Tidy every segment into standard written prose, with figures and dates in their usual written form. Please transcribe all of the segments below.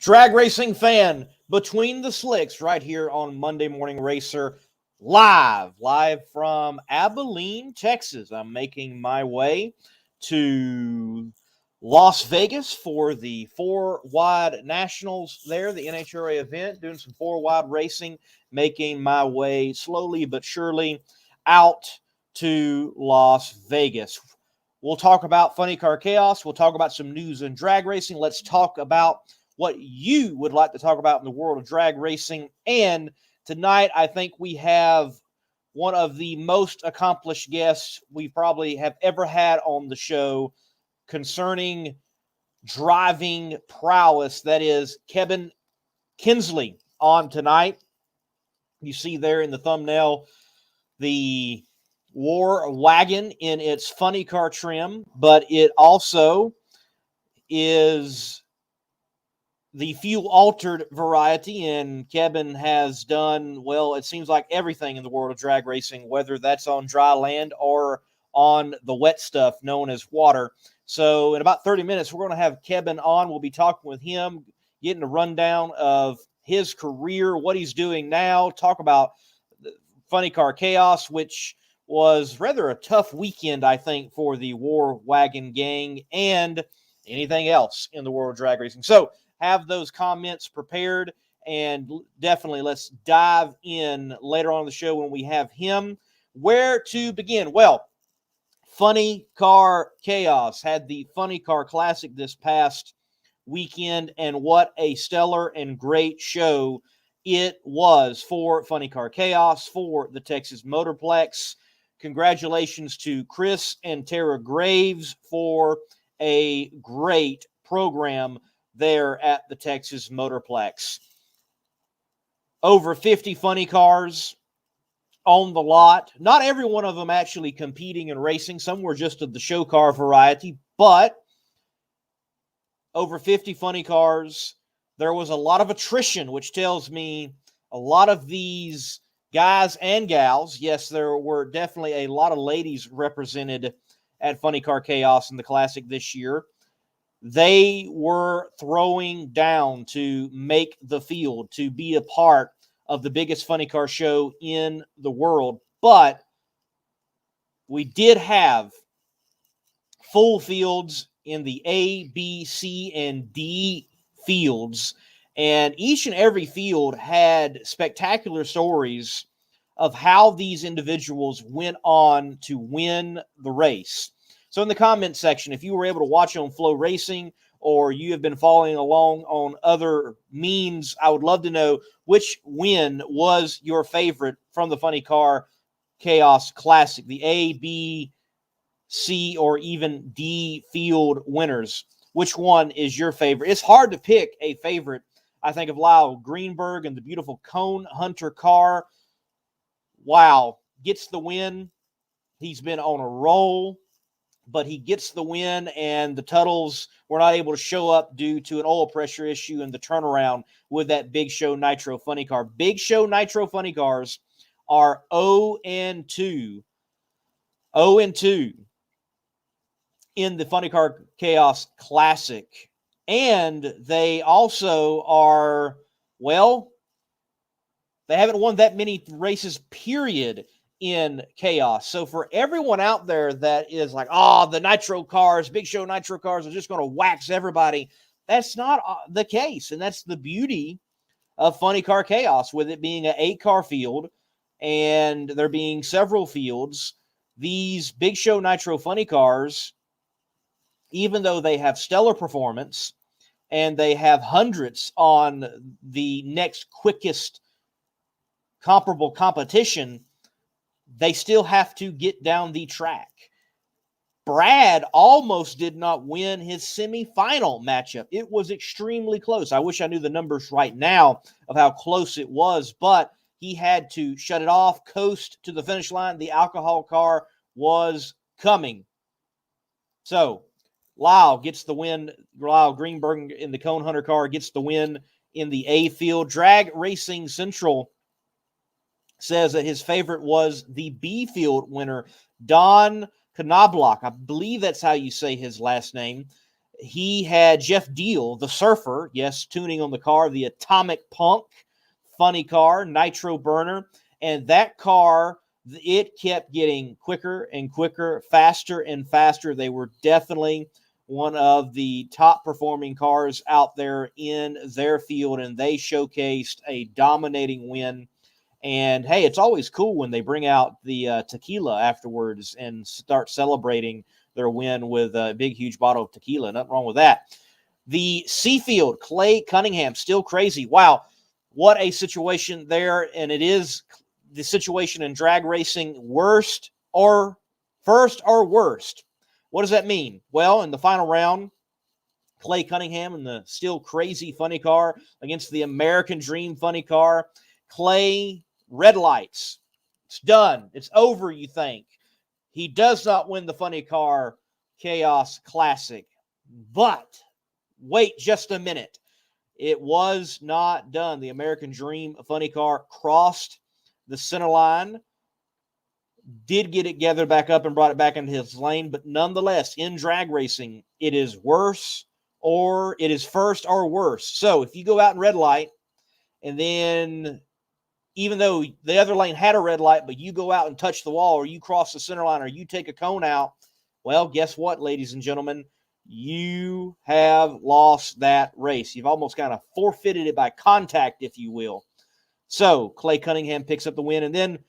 Drag racing fan, Between the Slicks, right here on Monday Morning Racer, live from Abilene, Texas. I'm making my way to Las Vegas for the Four Wide Nationals there, the NHRA event, doing some four wide racing, making my way slowly but surely out to Las Vegas. We'll talk about Funny Car Chaos. We'll talk about some news in drag racing. Let's talk about what you would like to talk about in the world of drag racing. And tonight, I think we have one of the most accomplished guests we probably have ever had on the show concerning driving prowess. That is Kebin Kinsley on tonight. You see there in the thumbnail the War Wagon in its funny car trim, but it also is the fuel-altered variety, and Kebin has done, well, it seems like everything in the world of drag racing, whether that's on dry land or on the wet stuff known as water. So in about 30 minutes, we're going to have Kebin on. We'll be talking with him, getting a rundown of his career, what he's doing now, talk about Funny Car Chaos, which was rather a tough weekend, I think, for the War Wagon gang, and anything else in the world of drag racing. So have those comments prepared, and definitely let's dive in later on in the show when we have him. Where to begin? Well, Funny Car Chaos had the Funny Car Classic this past weekend, and what a stellar and great show it was for Funny Car Chaos, for the Texas Motorplex. Congratulations to Chris and Tara Graves for a great program there at the Texas Motorplex. Over 50 funny cars on the lot. Not every one of them actually competing and racing. Some were just of the show car variety, but over 50 funny cars. There was a lot of attrition, which tells me a lot of these guys and gals, yes, there were definitely a lot of ladies represented at Funny Car Chaos in the Classic this year. They were throwing down to make the field, to be a part of the biggest funny car show in the world. But we did have full fields in the A, B, C, and D fields, and each and every field had spectacular stories of how these individuals went on to win the race. So in the comment section, if you were able to watch on Flow Racing or you have been following along on other means, I would love to know which win was your favorite from the Funny Car Chaos Classic, the A, B, C, or even D field winners. Which one is your favorite? It's hard to pick a favorite. I think of Lyle Greenberg and the beautiful Cone Hunter car. Wow, gets the win. He's been on a roll, but he gets the win, and the Tuttles were not able to show up due to an oil pressure issue in the turnaround with that Big Show Nitro Funny Car. Big Show Nitro Funny Cars are 0-2. 0-2 in the Funny Car Chaos Classic. And they also are, well, they haven't won that many races, period, in Chaos. So for everyone out there that is like, oh, the Nitro cars, Big Show Nitro cars are just going to wax everybody, that's not the case. And that's the beauty of Funny Car Chaos, with it being an 8-car field and there being several fields. These Big Show Nitro Funny cars, even though they have stellar performance and they have hundreds on the next quickest comparable competition, they still have to get down the track. Brad almost did not win his semifinal matchup. It was extremely close. I wish I knew the numbers right now of how close it was, but he had to shut it off, coast to the finish line. The alcohol car was coming. So Lyle gets the win. Lyle Greenberg in the Cone Hunter car gets the win in the A field. Drag Racing Central says that his favorite was the B field winner, Don Knobloch. I believe that's how you say his last name. He had Jeff Deal, the surfer, yes, tuning on the car, the Atomic Punk funny car, Nitro Burner. And that car, it kept getting quicker and quicker, faster and faster. They were definitely one of the top performing cars out there in their field, and they showcased a dominating win. And hey, it's always cool when they bring out the tequila afterwards and start celebrating their win with a big, huge bottle of tequila. Nothing wrong with that. The Seafield, Clay Cunningham, still crazy. Wow, what a situation there. And it is the situation in drag racing, worst or first or worst. What does that mean? Well, in the final round, Clay Cunningham in the still crazy funny car against the American Dream funny car. Clay, red lights. It's done. It's over, you think. He does not win the funny car Chaos Classic. But wait just a minute. It was not done. The American Dream funny car crossed the center line, did get it gathered back up and brought it back into his lane, but nonetheless, in drag racing, it is worse or it is first or worse. So if you go out in red light, and then even though the other lane had a red light, but you go out and touch the wall, or you cross the center line, or you take a cone out, well, guess what, ladies and gentlemen? You have lost that race. You've almost kind of forfeited it by contact, if you will. So Clay Cunningham picks up the win. And then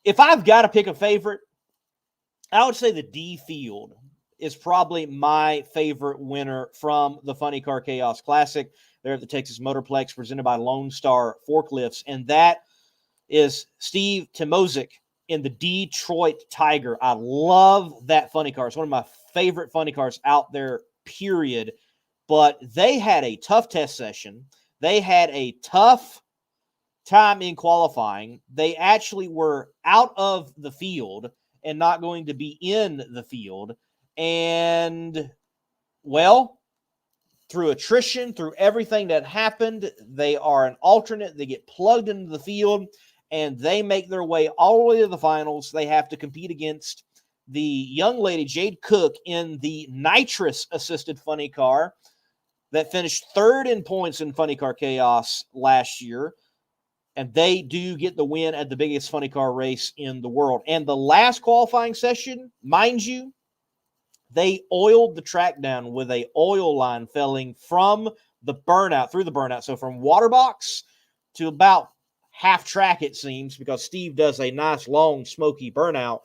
if I've got to pick a favorite, I would say the D field is probably my favorite winner from the Funny Car Chaos Classic there at the Texas Motorplex, presented by Lone Star Forklifts. And that is Steve Timozik in the Detroit Tiger. I love that funny car. It's one of my favorite funny cars out there, period. But they had a tough test session. They had a tough time in qualifying. They actually were out of the field and not going to be in the field. And, well, through attrition, through everything that happened, they are an alternate. They get plugged into the field, and they make their way all the way to the finals. They have to compete against the young lady, Jade Cook, in the nitrous-assisted funny car that finished third in points in Funny Car Chaos last year. And they do get the win at the biggest funny car race in the world. And the last qualifying session, mind you, they oiled the track down with a oil line felling from the burnout, through the burnout. So from water box to about half track, it seems, because Steve does a nice long smoky burnout,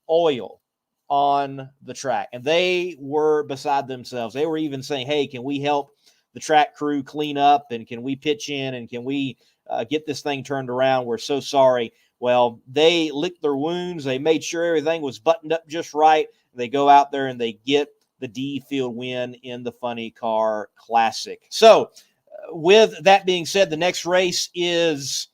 oil on the track. And they were beside themselves. They were even saying, hey, can we help the track crew clean up? And can we pitch in? And can we get this thing turned around? We're so sorry. Well, they licked their wounds. They made sure everything was buttoned up just right. They go out there and they get the D field win in the Funny Car Classic. So with that being said, the next race is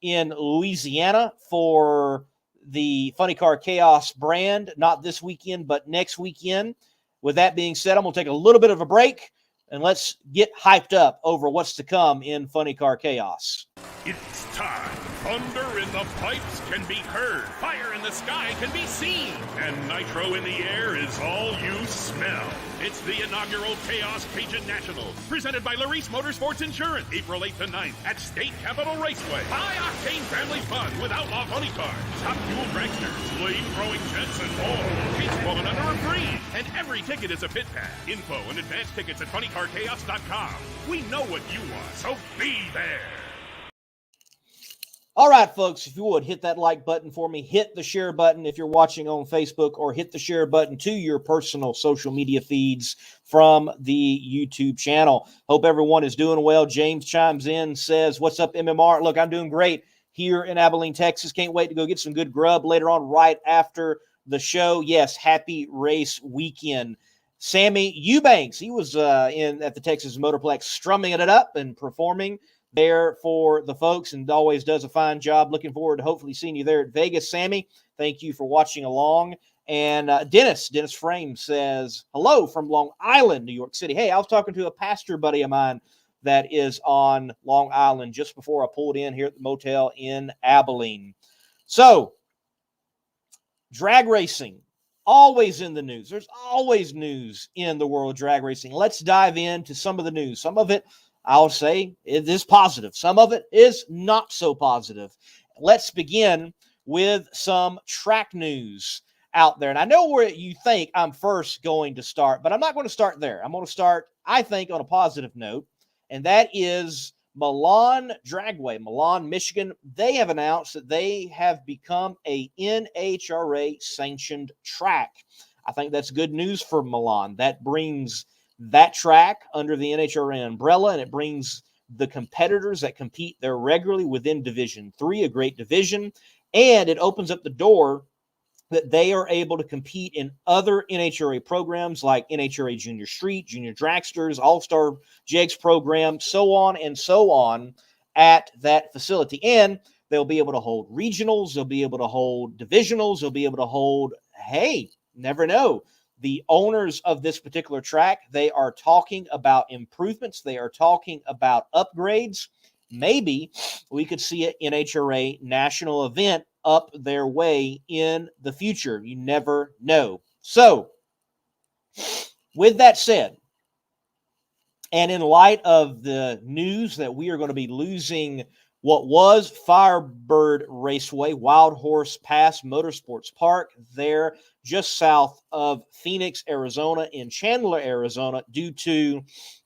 in Louisiana for the Funny Car Chaos brand, not this weekend, but next weekend. With that being said, I'm going to take a little bit of a break, and let's get hyped up over what's to come in Funny Car Chaos. It's time. Thunder in the pipes can be heard. Fire in the sky can be seen. And nitro in the air is all you smell. It's the inaugural Chaos Cajun Nationals, presented by Larice Motorsports Insurance, April 8th to 9th at State Capitol Raceway. High-octane family fun with outlaw funny cars, top fuel dragsters, flame-throwing jets, and more. Kids falling under a breeze. And every ticket is a pit pass. Info and advance tickets at funnycarchaos.com. We know what you want, so be there. All right, folks, if you would, hit that like button for me. Hit the share button if you're watching on Facebook, or hit the share button to your personal social media feeds from the YouTube channel. Hope everyone is doing well. James chimes in, says, what's up, MMR? Look, I'm doing great here in Abilene, Texas. Can't wait to go get some good grub later on right after the show. Yes, happy race weekend. Sammy Eubanks, he was at the Texas Motorplex strumming it up and performing there for the folks, and always does a fine job. Looking forward to hopefully seeing you there at Vegas, Sammy. Thank you for watching along. And Dennis Frame says, hello from Long Island, New York City. Hey, I was talking to a pastor buddy of mine that is on Long Island just before I pulled in here at the motel in Abilene. So, drag racing, always in the news. There's always news in the world of drag racing. Let's dive into some of the news. Some of it, I'll say, it is positive. Some of it is not so positive. Let's begin with some track news out there. And I know where you think I'm first going to start, but I'm not going to start there. I'm going to start, I think, on a positive note, and that is Milan Dragway, Milan, Michigan. They have announced that they have become a NHRA sanctioned track. I think that's good news for Milan. That brings that track under the NHRA umbrella, and it brings the competitors that compete there regularly within Division 3, a great division, and it opens up the door that they are able to compete in other NHRA programs like NHRA Junior Street, Junior Dragsters, All-Star Jigs program, so on at that facility. And they'll be able to hold regionals, they'll be able to hold divisionals, they'll be able to hold, hey, never know. The owners of this particular track, they are talking about improvements, they are talking about upgrades. Maybe we could see an NHRA national event up their way in the future. You never know. So, with that said, and in light of the news that we are going to be losing what was Firebird Raceway, Wild Horse Pass Motorsports Park, there just south of Phoenix, Arizona, in Chandler, Arizona, due to,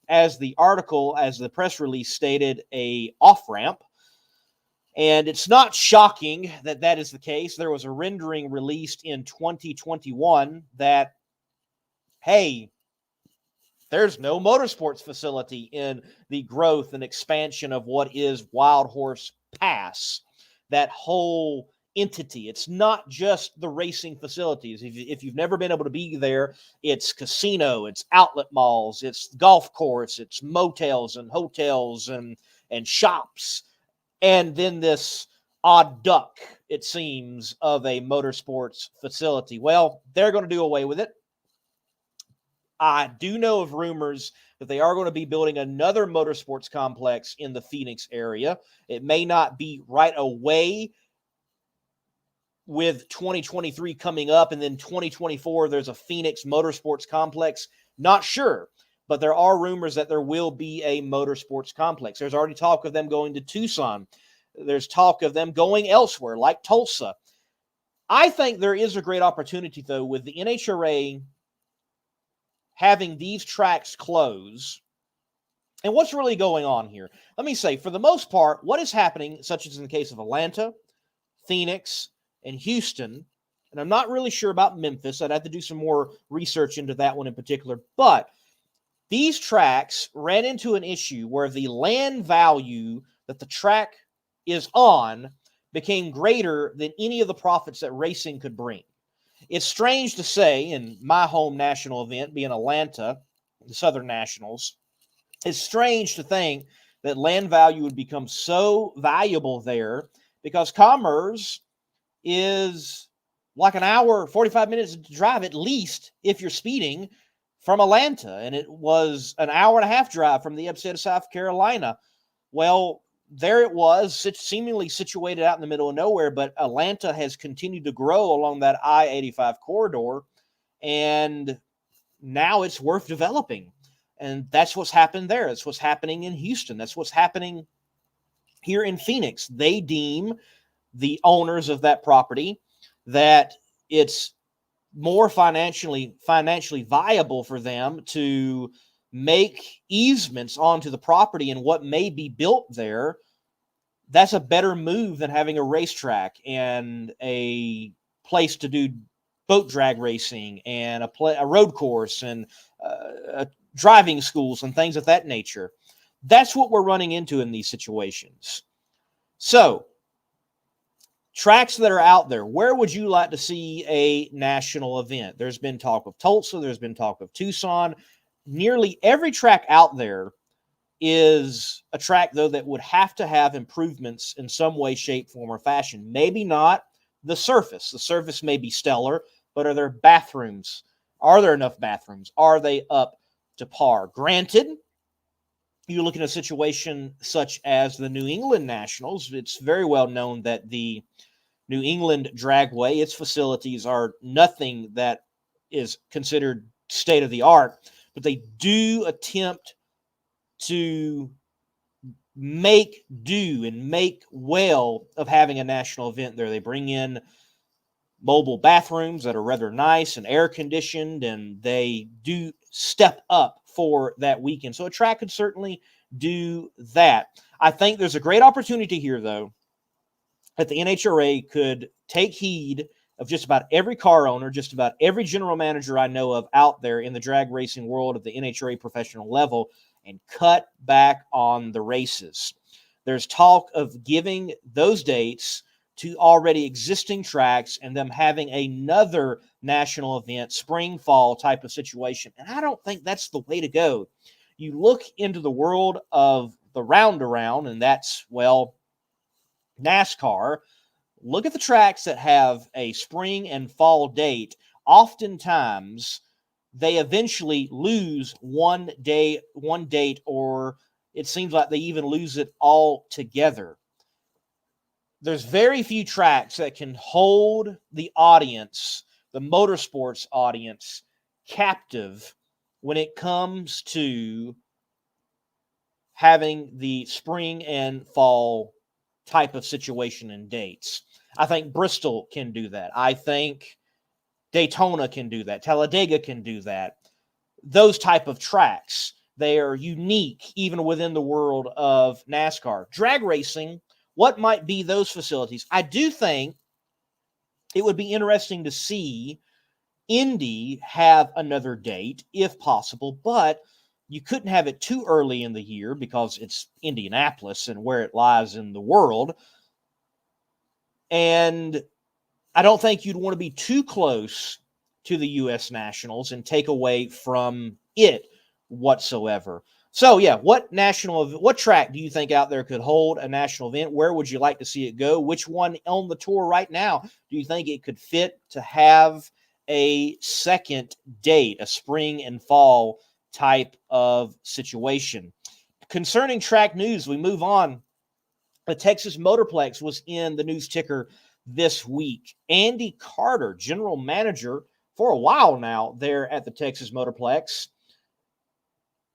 as the article, as the press release stated, a off-ramp. And it's not shocking that that is the case. There was a rendering released in 2021 that, hey, there's no motorsports facility in the growth and expansion of what is Wild Horse Pass, that whole entity. It's not just the racing facilities. If you've never been able to be there, it's casino, it's outlet malls, it's golf course, it's motels and hotels and shops. And then this odd duck, it seems, of a motorsports facility. Well, they're going to do away with it. I do know of rumors that they are going to be building another motorsports complex in the Phoenix area. It may not be right away with 2023 coming up, and then 2024, there's a Phoenix motorsports complex. Not sure. But there are rumors that there will be a motorsports complex. There's already talk of them going to Tucson. There's talk of them going elsewhere, like Tulsa. I think there is a great opportunity, though, with the NHRA having these tracks close. And what's really going on here? Let me say, for the most part, what is happening, such as in the case of Atlanta, Phoenix, and Houston, and I'm not really sure about Memphis. I'd have to do some more research into that one in particular, but these tracks ran into an issue where the land value that the track is on became greater than any of the profits that racing could bring. It's strange to say, in my home national event, being Atlanta, the Southern Nationals, it's strange to think that land value would become so valuable there because Commerce is like an hour, 45 minutes to drive at least if you're speeding from Atlanta, and it was an hour and a half drive from the upstate of South Carolina. Well, there it was, seemingly situated out in the middle of nowhere, but Atlanta has continued to grow along that I-85 corridor, and now it's worth developing. And that's what's happened there. That's what's happening in Houston. That's what's happening here in Phoenix. They deem, the owners of that property, that it's more financially viable for them to make easements onto the property and what may be built there. That's a better move than having a racetrack and a place to do boat drag racing and a road course and driving schools and things of that nature. That's what we're running into in these situations. So, tracks that are out there, where would you like to see a national event? There's been talk of Tulsa. There's been talk of Tucson. Nearly every track out there is a track, though, that would have to have improvements in some way, shape, form, or fashion. Maybe not the surface. The surface may be stellar, but are there bathrooms? Are there enough bathrooms? Are they up to par? Granted, you look at a situation such as the New England Nationals. It's very well known that the New England Dragway, its facilities are nothing that is considered state of the art, but they do attempt to make do and make well of having a national event there. They bring in mobile bathrooms that are rather nice and air conditioned, and they do step up for that weekend. So a track could certainly do that. I think there's a great opportunity here, though, that the NHRA could take heed of just about every car owner, just about every general manager I know of out there in the drag racing world at the NHRA professional level, and cut back on the races. There's talk of giving those dates to already existing tracks and them having another national event, spring, fall type of situation. And I don't think that's the way to go. You look into the world of the round-around, and that's, well, NASCAR. Look at the tracks that have a spring and fall date. Oftentimes, they eventually lose one date, or it seems like they even lose it altogether. There's very few tracks that can hold the audience, the motorsports audience, captive when it comes to having the spring and fall type of situation and dates. I think Bristol can do that. I think Daytona can do that. Talladega can do that. Those type of tracks, they are unique even within the world of NASCAR. Drag racing, what might be those facilities? I do think it would be interesting to see Indy have another date if possible, but you couldn't have it too early in the year because it's Indianapolis and where it lies in the world. And I don't think you'd want to be too close to the U.S. Nationals and take away from it whatsoever. So, yeah, what track do you think out there could hold a national event? Where would you like to see it go? Which one on the tour right now do you think it could fit to have a second date, a spring and fall type of situation? Concerning track news, we move on. The Texas Motorplex was in the news ticker this week. Andy Carter, general manager for a while now there at the Texas Motorplex,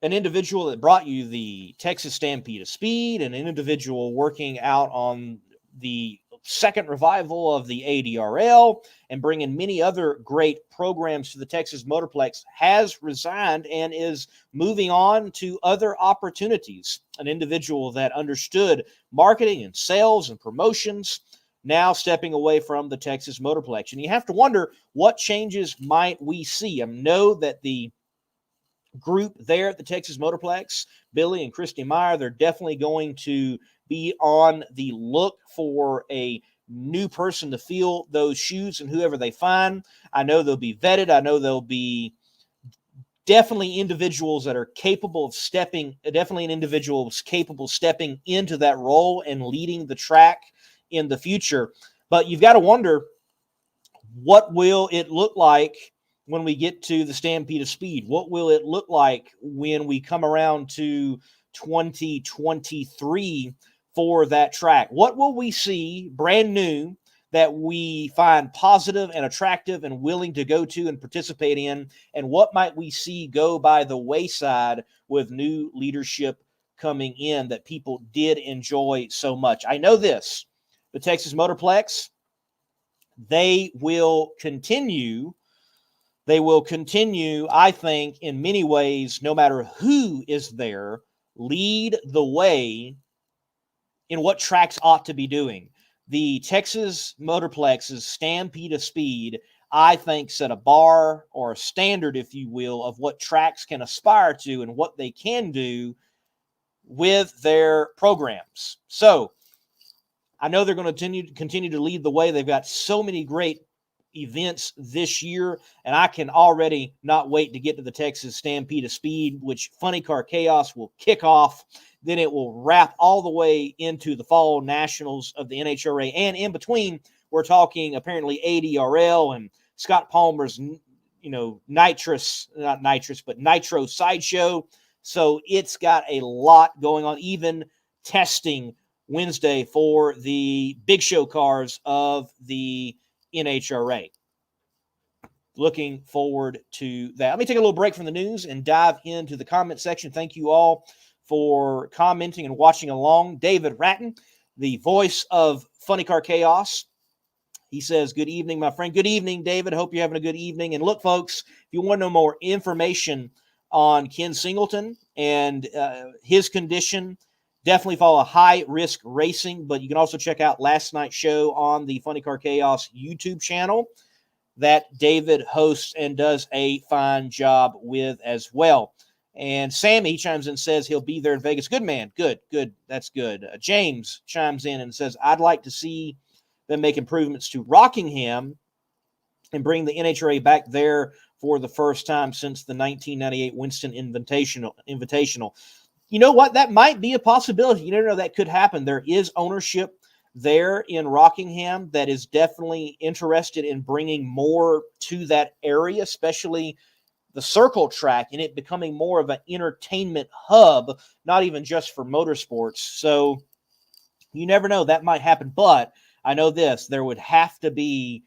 an individual that brought you the Texas Stampede of Speed, an individual working out on the second revival of the ADRL and bringing many other great programs to the Texas Motorplex, has resigned and is moving on to other opportunities. An individual that understood marketing and sales and promotions, now stepping away from the Texas Motorplex. And you have to wonder, what changes might we see? I know that the group there at the Texas Motorplex, Billy and Christy Meyer, they're definitely going to be on the look for a new person to fill those shoes, and whoever they find, I know they'll be vetted. I know they'll be definitely individuals that are capable of stepping into that role and leading the track in the future. But you've got to wonder, what will it look like when we get to the Stampede of Speed? What will it look like when we come around to 2023 for that track? What will we see brand new that we find positive and attractive and willing to go to and participate in? And what might we see go by the wayside with new leadership coming in that people did enjoy so much? I know this, the Texas Motorplex, they will continue, I think, in many ways, no matter who is there, lead the way in what tracks ought to be doing. The Texas Motorplex's Stampede of Speed, I think, set a bar or a standard, if you will, of what tracks can aspire to and what they can do with their programs. So I know they're going to continue to lead the way. They've got so many great events this year, and I can already not wait to get to the Texas Stampede of Speed, which Funny Car Chaos will kick off. Then it will wrap all the way into the fall nationals of the NHRA, and in between, we're talking apparently ADRL and Scott Palmer's, Nitro Sideshow. So it's got a lot going on, even testing Wednesday for the big show cars of the NHRA. looking forward to that. Let me take a little break from the news and dive into the comment section. Thank you all for commenting and watching along. David Ratton, the voice of Funny Car Chaos, he says, good evening, my friend. Good evening, David. Hope you're having a good evening. And look, folks, if you want to know more information on Ken Singleton and his condition, definitely follow High Risk Racing. But you can also check out last night's show on the Funny Car Chaos YouTube channel that David hosts and does a fine job with as well. And Sammy chimes in and says he'll be there in Vegas. Good man. Good. That's good. James chimes in and says, I'd like to see them make improvements to Rockingham and bring the NHRA back there for the first time since the 1998 Winston Invitational. You know what? That might be a possibility. You never know, that could happen. There is ownership there in Rockingham that is definitely interested in bringing more to that area, especially the circle track, and it becoming more of an entertainment hub, not even just for motorsports. So you never know, that might happen. But I know this, there would have to be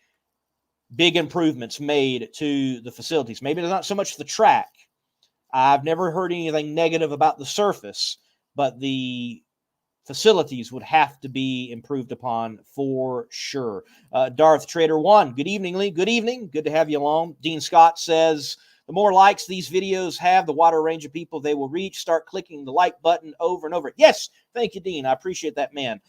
big improvements made to the facilities. Maybe it's not so much the track. I've never heard anything negative about the surface, but the facilities would have to be improved upon for sure. Darth Trader 1, good evening, Lee. Good evening. Good to have you along. Dean Scott says, the more likes these videos have, the wider range of people they will reach. Start clicking the like button over and over. Yes, thank you, Dean. I appreciate that, man.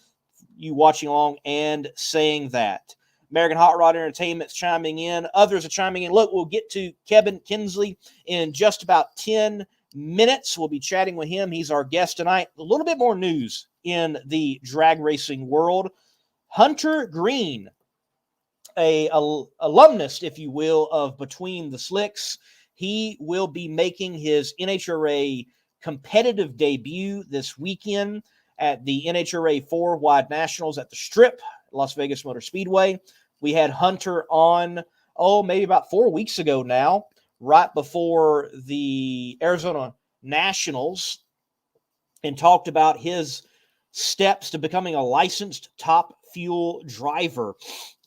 You watching along and saying that. American Hot Rod Entertainment's chiming in. Others are chiming in. Look, we'll get to Kebin Kinsley in just about 10 minutes. We'll be chatting with him. He's our guest tonight. A little bit more news in the drag racing world. Hunter Green, a alumnus, if you will, of Between the Slicks. He will be making his NHRA competitive debut this weekend at the NHRA 4-Wide Nationals at the Strip, Las Vegas Motor Speedway. We had Hunter on, maybe about 4 weeks ago now, right before the Arizona Nationals, and talked about his steps to becoming a licensed Top Fuel driver.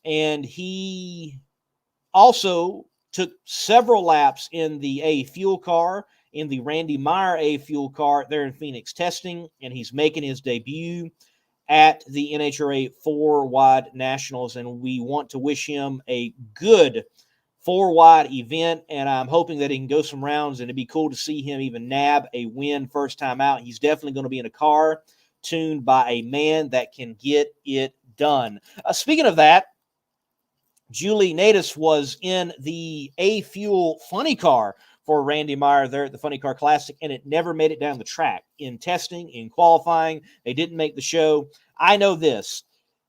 And he also took several laps in the A Fuel car, in the Randy Meyer A Fuel car there in Phoenix testing, and he's making his debut at the NHRA 4-Wide Nationals, and we want to wish him a good 4-wide event, and I'm hoping that he can go some rounds, and it'd be cool to see him even nab a win first time out. He's definitely going to be in a car tuned by a man that can get it done. Speaking of that, Julie Natus was in the A Fuel funny car for Randy Meyer there at the Funny Car Classic, and it never made it down the track. In testing, in qualifying, they didn't make the show. I know this.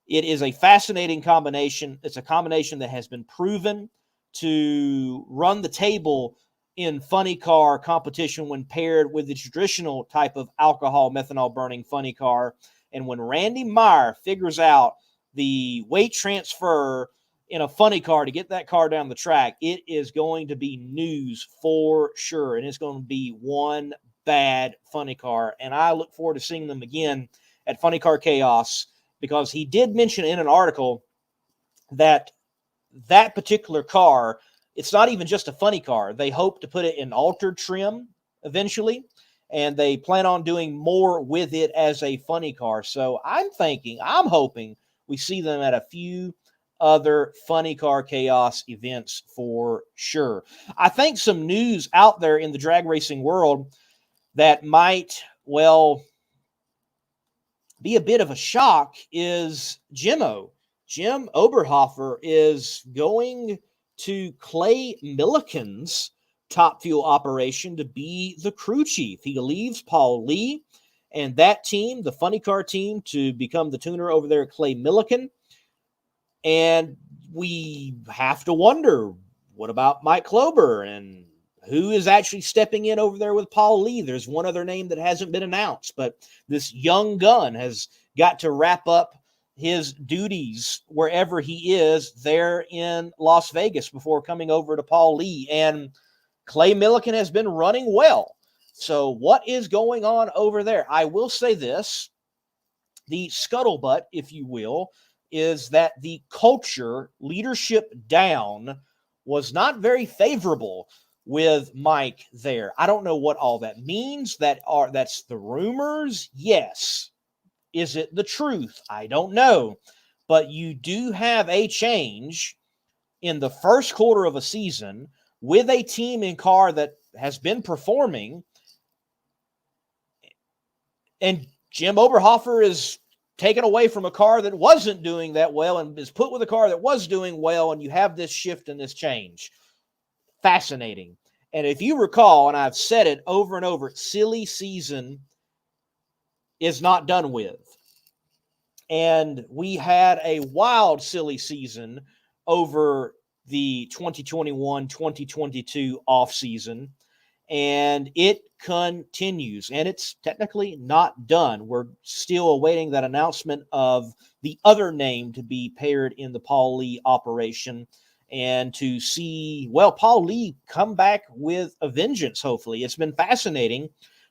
It is a fascinating combination. It's a combination that has been proven to run the table in funny car competition when paired with the traditional type of alcohol methanol burning funny car. And when Randy Meyer figures out the weight transfer in a funny car to get that car down the track, it is going to be news for sure. And it's going to be one bad funny car. And I look forward to seeing them again at Funny Car Chaos, because he did mention in an article that that particular car, it's not even just a funny car. They hope to put it in altered trim eventually, and they plan on doing more with it as a funny car. So I'm hoping we see them at a few other Funny Car Chaos events for sure. I think some news out there in the drag racing world that might, be a bit of a shock is Jim Oberhoffer is going to Clay Milliken's Top Fuel operation to be the crew chief. He leaves Paul Lee and that team, the Funny Car team, to become the tuner over there at Clay Milliken. And we have to wonder, what about Mike Klober, and who is actually stepping in over there with Paul Lee? There's one other name that hasn't been announced, but this young gun has got to wrap up his duties wherever he is there in Las Vegas before coming over to Paul Lee. And Clay Milliken has been running well. So what is going on over there? I will say this, the scuttlebutt, if you will, is that the culture, leadership down, was not very favorable with Mike there. I don't know what all that means. That's the rumors. Yes. Is it the truth? I don't know. But you do have a change in the first quarter of a season with a team in car that has been performing. And Jim Oberhoffer is taken away from a car that wasn't doing that well and is put with a car that was doing well, and you have this shift and this change. Fascinating. And if you recall, and I've said it over and over, silly season is not done with. And we had a wild silly season over the 2021-2022 offseason, and it continues, and it's technically not done. We're still awaiting that announcement of the other name to be paired in the Paul Lee operation, and to see, well, Paul Lee come back with a vengeance, hopefully. It's been fascinating.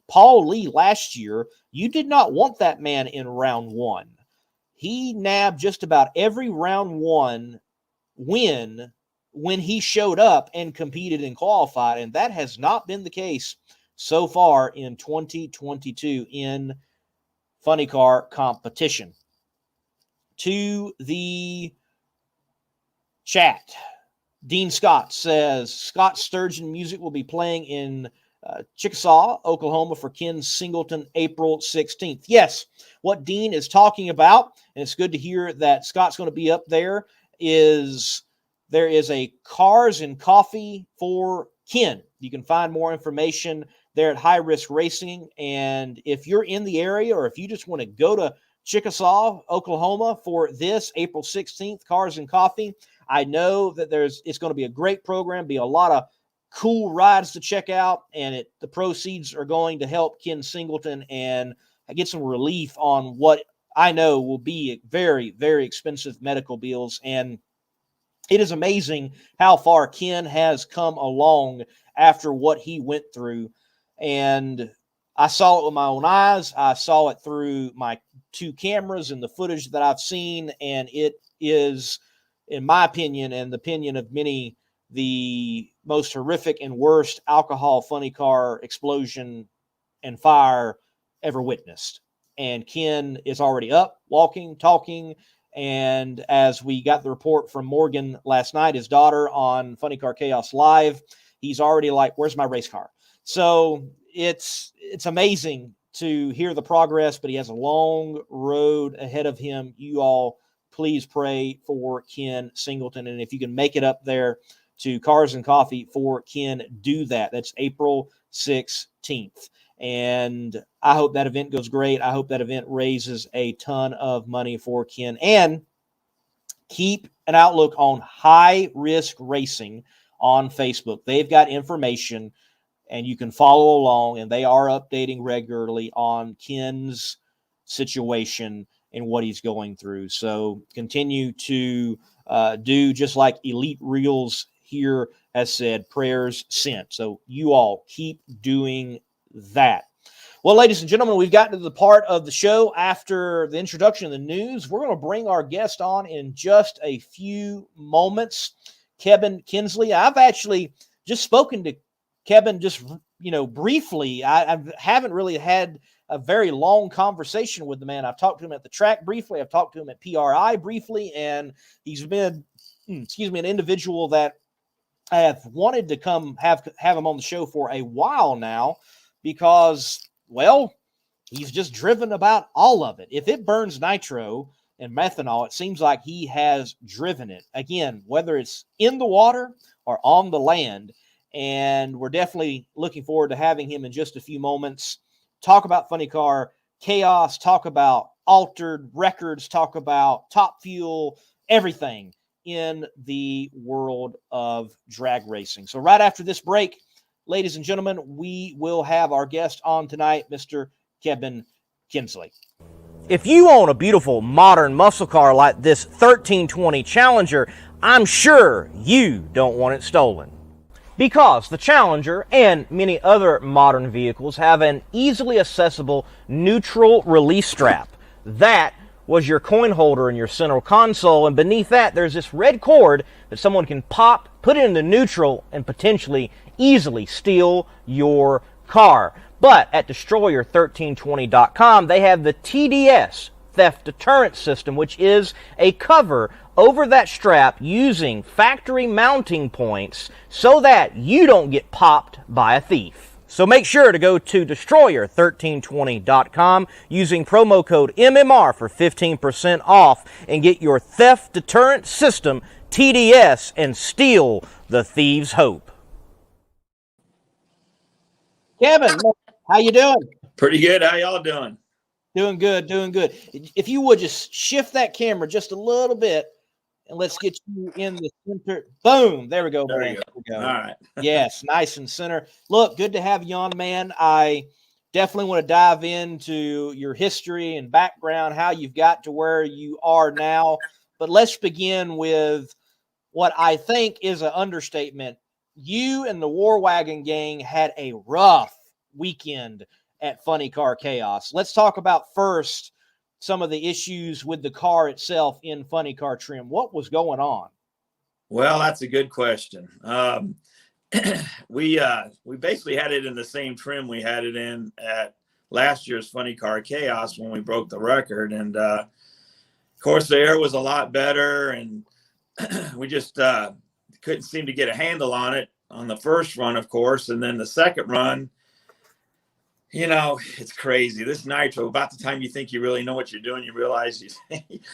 Paul Lee last year, you did not want that man in round one. He nabbed just about every round one win when he showed up and competed and qualified, and that has not been the case so far in 2022 in funny car competition. To the chat, Dean Scott says Scott Sturgeon music will be playing in Chickasaw, Oklahoma for Ken Singleton April 16th. Yes, what Dean is talking about, and it's good to hear that Scott's going to be up there, is there is a Cars and Coffee for Ken. You can find more information there at High Risk Racing. And if you're in the area, or if you just want to go to Chickasaw, Oklahoma for this April 16th, Cars and Coffee, I know that it's going to be a great program, be a lot of cool rides to check out, and the proceeds are going to help Ken Singleton and get some relief on what I know will be very, very expensive medical bills. And it is amazing how far Ken has come along after what he went through. And I saw it with my own eyes. I saw it through my 2 cameras and the footage that I've seen. And it is, in my opinion, and the opinion of many, the most horrific and worst alcohol funny car explosion and fire ever witnessed. And Ken is already up, walking, talking. And as we got the report from Morgan last night, his daughter, on Funny Car Chaos Live, he's already like, where's my race car? So it's amazing to hear the progress, but he has a long road ahead of him. You all please pray for Ken Singleton. And if you can make it up there to Cars and Coffee for Ken, do that. That's April 16th. And I hope that event goes great. I hope that event raises a ton of money for Ken. And keep an outlook on High Risk Racing on Facebook. They've got information, and you can follow along, and they are updating regularly on Ken's situation and what he's going through. So continue to do just like Elite Reels here has said, prayers sent. So you all keep doing that. Well, ladies and gentlemen, we've gotten to the part of the show after the introduction of the news. We're going to bring our guest on in just a few moments, Kebin Kinsley. I've actually just spoken to Kebin just, briefly. I haven't really had a very long conversation with the man. I've talked to him at the track briefly. I've talked to him at PRI briefly, and he's been, an individual that I have wanted to come have him on the show for a while now, because, well, he's just driven about all of it. If it burns nitro and methanol, it seems like he has driven it. Again, whether it's in the water or on the land. And we're definitely looking forward to having him in just a few moments. Talk about funny car chaos, talk about altered records, talk about Top Fuel, everything in the world of drag racing. So right after this break, ladies and gentlemen, we will have our guest on tonight, Mr. Kebin Kinsley. If you own a beautiful modern muscle car like this 1320 Challenger, I'm sure you don't want it stolen. Because the Challenger and many other modern vehicles have an easily accessible neutral release strap that, was your coin holder in your center console, and beneath that there's this red cord that someone can pop, put it in the neutral, and potentially easily steal your car. But at Destroyer1320.com, they have the TDS, Theft Deterrent System, which is a cover over that strap using factory mounting points so that you don't get popped by a thief. So make sure to go to Destroyer1320.com using promo code MMR for 15% off and get your Theft Deterrent System TDS and steal the thieves' hope. Kevin, how you doing? Pretty good. How y'all doing? Doing good, doing good. If you would just shift that camera just a little bit, and let's get you in the center. Boom. There we go, There man. you go. There we go. All right. Yes, nice and center. Look, good to have you on, man. I definitely want to dive into your history and background, how you've got to where you are now. But let's begin with what I think is an understatement. You and the War Wagon gang had a rough weekend at Funny Car Chaos. Let's talk about first some of the issues with the car itself in Funny Car Trim. What was going on? Well, that's a good question. We basically had it in the same trim we had it in at last year's Funny Car Chaos when we broke the record. And of course, the air was a lot better, and we just couldn't seem to get a handle on it on the first run, of course. And then the second run, you know, it's crazy. This nitro, about the time you think you really know what you're doing, you realize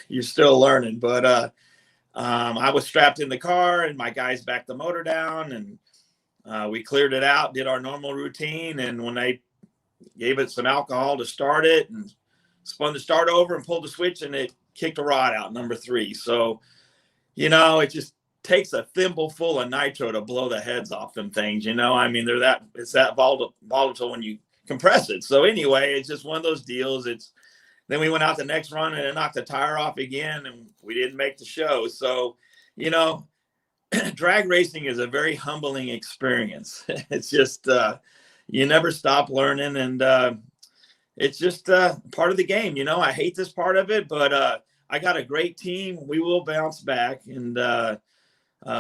you're still learning. But I was strapped in the car, and my guys backed the motor down, and we cleared it out, did our normal routine. And when they gave it some alcohol to start it, and spun the start over and pulled the switch, and it kicked a rod out, number 3. So, you know, it just takes a thimble full of nitro to blow the heads off them things. You know, I mean, it's that volatile when you compress it. So anyway, it's just one of those deals. Then we went out the next run and it knocked the tire off again, and we didn't make the show. So, you know, drag racing is a very humbling experience. It's just, you never stop learning, and it's just part of the game. You know, I hate this part of it, but I got a great team. We will bounce back, and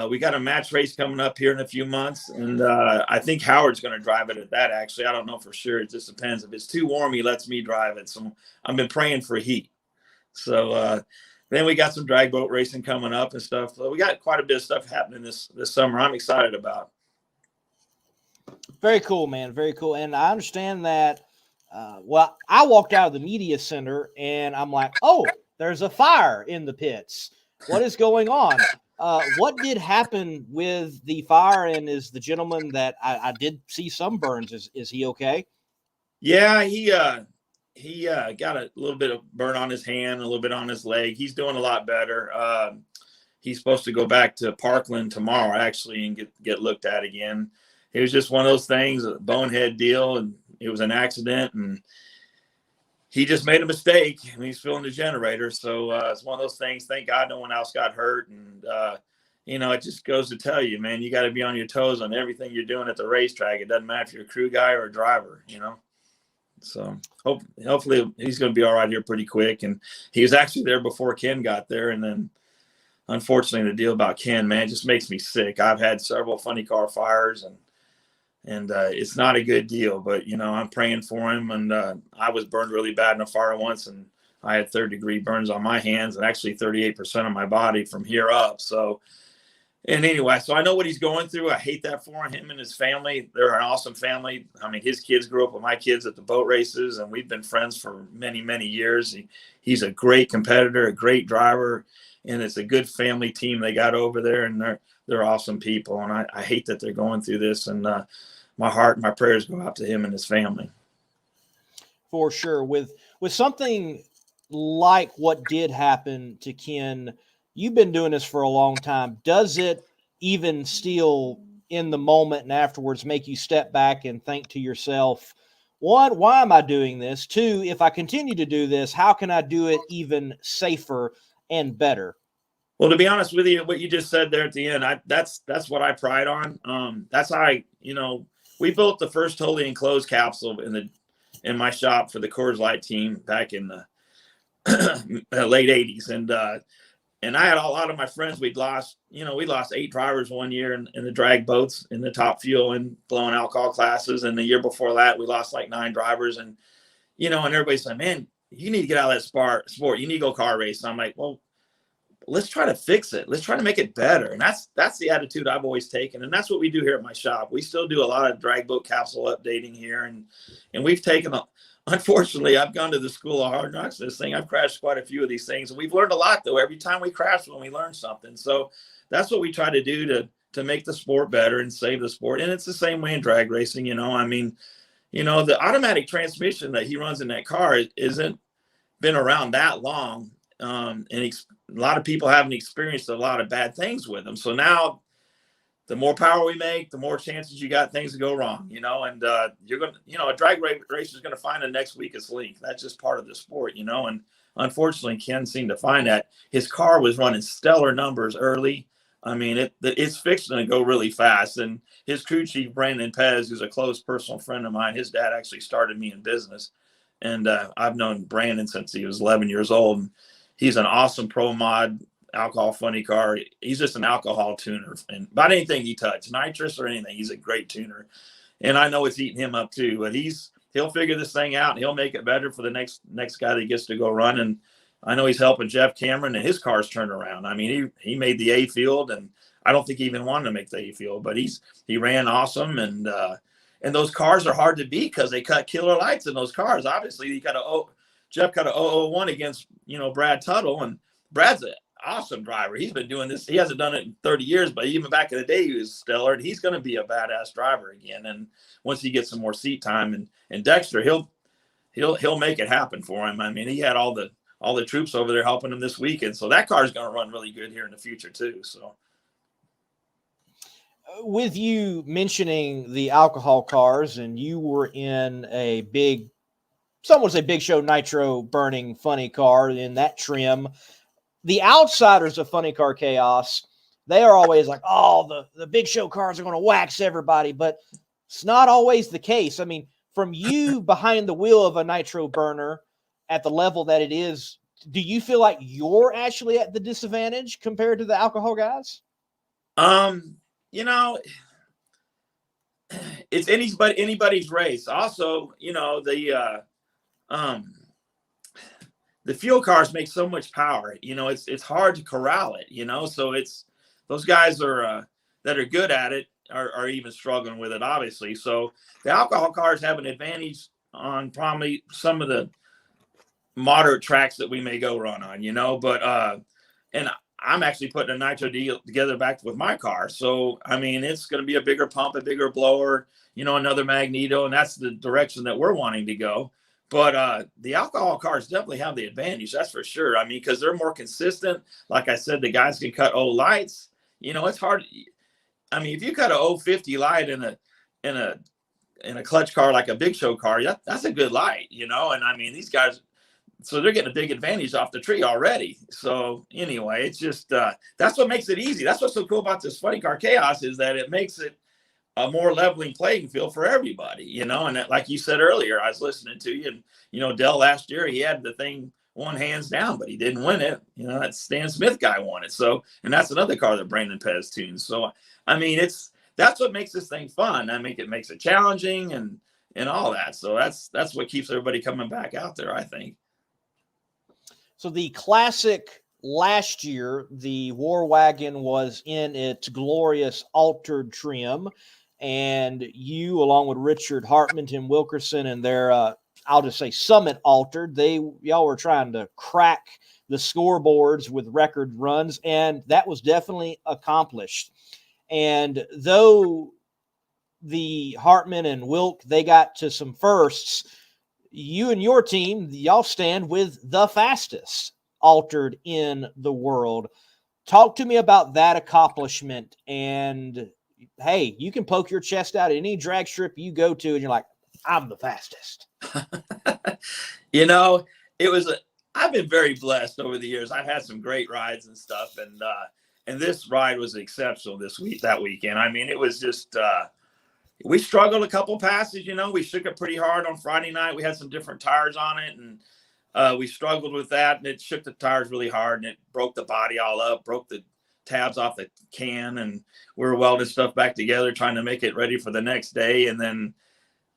we got a match race coming up here in a few months, and I think Howard's going to drive it at that. Actually, I don't know for sure. It just depends. If it's too warm, he lets me drive it. So I've been praying for heat. So then we got some drag boat racing coming up and stuff. So we got quite a bit of stuff happening this summer. I'm excited about. Very cool, man. Very cool. And I understand that. Well, I walked out of the media center and I'm like, oh, there's a fire in the pits. What is going on? What did happen with the fire? And is the gentleman that I did see some burns, is he okay? Yeah, he got a little bit of burn on his hand, a little bit on his leg. He's doing a lot better. He's supposed to go back to Parkland tomorrow, actually, and get looked at again. It was just one of those things, a bonehead deal, and it was an accident, and he just made a mistake, and he's filling the generator. So it's one of those things. Thank God no one else got hurt. And, you know, it just goes to tell you, man, you got to be on your toes on everything you're doing at the racetrack. It doesn't matter if you're a crew guy or a driver, you know. So hopefully he's going to be all right here pretty quick. And he was actually there before Ken got there. And then, unfortunately, the deal about Ken, man, just makes me sick. I've had several funny car fires, and it's not a good deal, but, you know, I'm praying for him. And I was burned really bad in a fire once, and I had 3rd-degree burns on my hands and actually 38% of my body from here up. So, and anyway, so I know what he's going through. I hate that for him and his family. They're an awesome family. I mean, his kids grew up with my kids at the boat races, and we've been friends for many, many years. He's a great competitor, a great driver, and it's a good family team they got over there, and they're awesome people. And I hate that they're going through this, and my heart and my prayers go out to him and his family. For sure. With something like what did happen to Ken, you've been doing this for a long time. Does it even still in the moment and afterwards make you step back and think to yourself, one, why am I doing this? Two, if I continue to do this, how can I do it even safer and better? Well, to be honest with you, what you just said there at the end, that's what I pride on. That's how we built the first totally enclosed capsule in my shop for the Coors Light team back in the late 80s. And I had a lot of my friends, we lost 8 drivers one year in the drag boats in the top fuel and blowing alcohol classes. And the year before that, we lost like 9 drivers. And, and everybody's like, man, you need to get out of that sport. You need to go car race. And I'm like, well, let's try to fix it. Let's try to make it better. And that's the attitude I've always taken. And that's what we do here at my shop. We still do a lot of drag boat capsule updating here. And we've taken unfortunately, I've gone to the school of hard knocks. This thing, I've crashed quite a few of these things, and we've learned a lot though. Every time we crash, when we learn something, so that's what we try to do to make the sport better and save the sport. And it's the same way in drag racing. The automatic transmission that he runs in that car isn't been around that long, and a lot of people haven't experienced a lot of bad things with them. So now, the more power we make, the more chances you got things to go wrong, and you're going to, a drag racer is going to find the next weakest link. That's just part of the sport, and unfortunately Ken seemed to find that. His car was running stellar numbers early. I mean, it's fixing to go really fast. And his crew chief, Brandon Pez, who's a close personal friend of mine, his dad actually started me in business. And I've known Brandon since he was 11 years old. And he's an awesome pro mod alcohol funny car. He's just an alcohol tuner, and about anything he touches, nitrous or anything, he's a great tuner. And I know it's eating him up too, but he'll figure this thing out and he'll make it better for the next guy that gets to go run. And I know he's helping Jeff Cameron, and his car's turned around. I mean, he made the A field, and I don't think he even wanted to make the A field, but he ran awesome. And those cars are hard to beat because they cut killer lights in those cars. Obviously, Jeff got a 001 against Brad Tuttle, and Brad's an awesome driver. He's been doing this. He hasn't done it in 30 years, but even back in the day, he was stellar, and he's going to be a badass driver again. And once he gets some more seat time, and Dexter, he'll make it happen for him. I mean, he had all the troops over there helping him this weekend, so that car is going to run really good here in the future too. So, with you mentioning the alcohol cars, and you were in a some would say big show nitro burning funny car in that trim. The outsiders of Funny Car Chaos, they are always like, oh, the big show cars are going to wax everybody, but it's not always the case. I mean, from you behind the wheel of a nitro burner at the level that it is, do you feel like you're actually at the disadvantage compared to the alcohol guys? It's anybody's race. Also, the fuel cars make so much power, it's hard to corral it, so it's those guys that are good at it are even struggling with it, obviously. So the alcohol cars have an advantage on probably some of the moderate tracks that we may go run on, but and I'm actually putting a nitro deal together back with my car. So, I mean, it's going to be a bigger pump, a bigger blower, another magneto, and that's the direction that we're wanting to go. But the alcohol cars definitely have the advantage, that's for sure. I mean, because they're more consistent. Like I said, the guys can cut old lights. It's hard. I mean, if you cut a 050 light in a clutch car like a big show car, that's a good light, And I mean, these guys, so they're getting a big advantage off the tree already. So anyway, it's just that's what makes it easy. That's what's so cool about this Funny Car Chaos is that it makes it a more leveling playing field for everybody, And that, like you said earlier, I was listening to you, and Dell last year, he had the thing won hands down, but he didn't win it. That Stan Smith guy won it. So, and that's another car that Brandon Pez tunes. So, I mean, that's what makes this thing fun. It makes it challenging and all that. So that's what keeps everybody coming back out there, I think. So the classic last year, the War Wagon was in its glorious altered trim. And you, along with Richard Hartman, Tim Wilkerson, and their, I'll just say Summit Altered, y'all were trying to crack the scoreboards with record runs, and that was definitely accomplished. And though the Hartman and Wilk, they got to some firsts, you and your team, y'all stand with the fastest altered in the world. Talk to me about that accomplishment. And hey, you can poke your chest out at any drag strip you go to, and you're like, I'm the fastest. I've been very blessed over the years. I've had some great rides and stuff. And this ride was exceptional that weekend. I mean, it was just, we struggled a couple passes, we shook it pretty hard on Friday night. We had some different tires on it. And we struggled with that, and it shook the tires really hard, and it broke the body all up, broke the tabs off the can, and we were welding stuff back together, trying to make it ready for the next day. And then,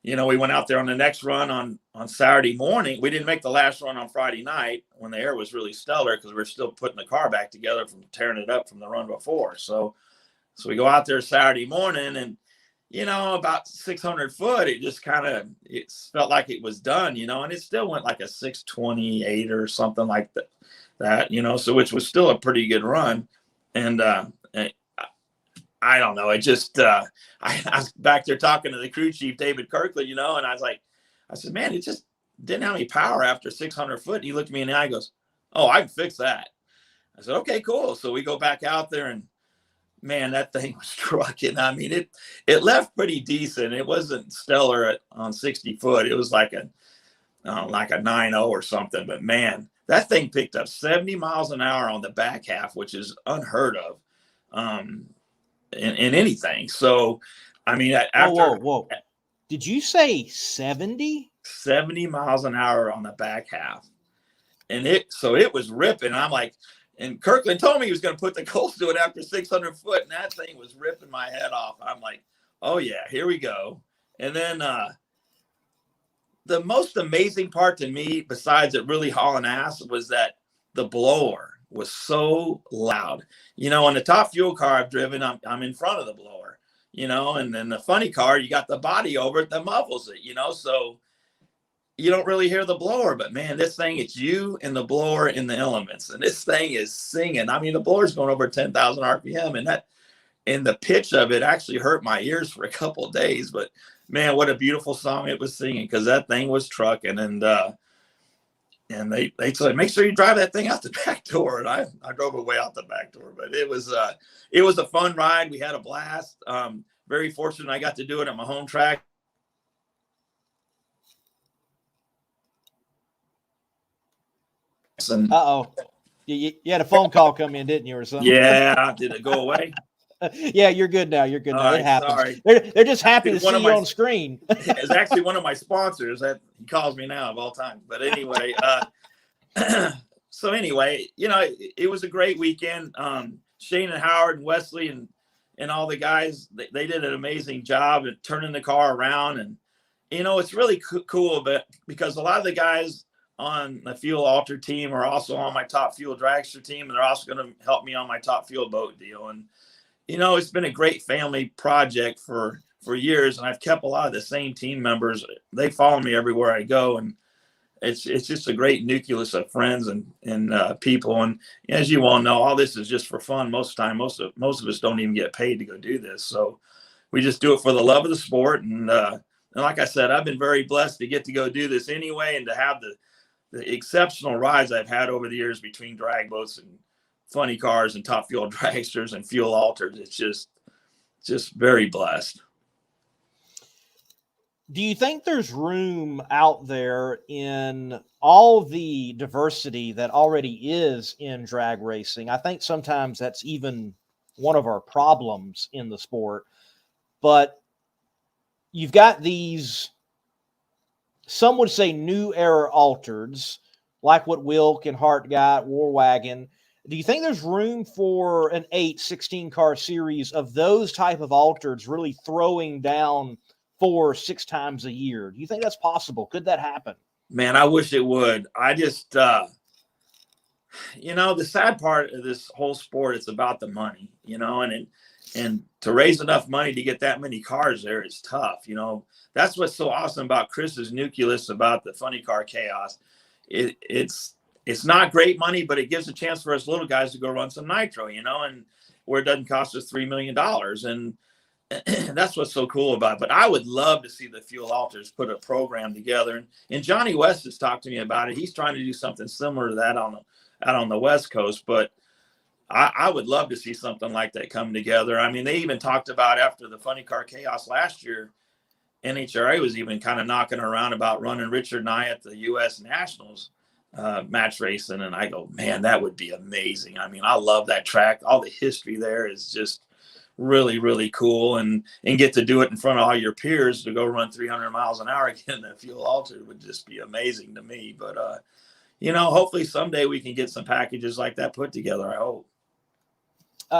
we went out there on the next run on Saturday morning. We didn't make the last run on Friday night when the air was really stellar, because we were still putting the car back together from tearing it up from the run before. So we go out there Saturday morning, and about 600 foot, it just it felt like it was done, and it still went like a 628 or something like that, so which was still a pretty good run. And I don't know, it just, I was back there talking to the crew chief, David Kirkland, and I said, man, it just didn't have any power after 600 foot. And he looked at me in the eye and goes, oh, I can fix that. I said, okay, cool. So we go back out there, and man, that thing was trucking. I mean, it left pretty decent. It wasn't stellar on 60 foot. It was like a 9.0 or something. But man, that thing picked up 70 miles an hour on the back half, which is unheard of in anything. So, I mean, after whoa. Did you say 70? 70 miles an hour on the back half. And it was ripping. I'm like, and Kirkland told me he was going to put the coals to it after 600 foot, and that thing was ripping my head off. I'm like, oh yeah, here we go. And then the most amazing part to me, besides it really hauling ass, was that the blower was so loud. On the top fuel car I've driven, I'm in front of the blower, and then the funny car, you got the body over it that muffles it, so you don't really hear the blower. But man, this thing, it's you and the blower in the elements, and this thing is singing. I mean, the blower's going over 10,000 RPM, and the pitch of it actually hurt my ears for a couple of days. But man, what a beautiful song it was singing, because that thing was trucking. And they said, make sure you drive that thing out the back door. And I drove it way out the back door, but it was a fun ride. We had a blast. Very fortunate I got to do it at my home track. And you had a phone call come in, didn't you, or something? Yeah. Did it go away? Yeah, you're good now. You're good now. Right, it happens. Sorry. They're just happy to see you on screen. It's actually one of my sponsors that he calls me now of all time. But anyway, so anyway, it was a great weekend. Shane and Howard and Wesley and all the guys, they did an amazing job at turning the car around. And, it's really cool, but because a lot of the guys on the fuel alter team are also on my top fuel dragster team, and they're also going to help me on my top fuel boat deal. And it's been a great family project for years, and I've kept a lot of the same team members. They follow me everywhere I go, and it's just a great nucleus of friends and people. And as you all know, all this is just for fun. Most of the time, most of us don't even get paid to go do this, so we just do it for the love of the sport. And like I said, I've been very blessed to get to go do this anyway, and to have the exceptional rides I've had over the years between drag boats and funny cars and top fuel dragsters and fuel alters. It's just very blessed. Do you think there's room out there in all the diversity that already is in drag racing? I think sometimes that's even one of our problems in the sport. But you've got these, some would say, new era altereds, like what Wilk and Hart got, War Wagon. Do you think there's room for an 16 car series of those type of altereds really throwing down 4-6 times a year? Do you think that's possible? Could that happen? Man, I wish it would. I just, the sad part of this whole sport, it's about the money, and to raise enough money to get that many cars there is tough. That's what's so awesome about Chris's nucleus about the funny car chaos. It's not great money, but it gives a chance for us little guys to go run some nitro, and where it doesn't cost us $3 million. And that's what's so cool about it. But I would love to see the fuel alters put a program together. And Johnny West has talked to me about it. He's trying to do something similar to that out on the West Coast. But I would love to see something like that come together. I mean, they even talked about after the funny car chaos last year, NHRA was even kind of knocking around about running Richard and I at the U.S. Nationals match racing. And I go, man, that would be amazing. I mean, I love that track. All the history there is just really, really cool. And get to do it in front of all your peers to go run 300 miles an hour again, that fuel altered would just be amazing to me. But, hopefully someday we can get some packages like that put together. I hope.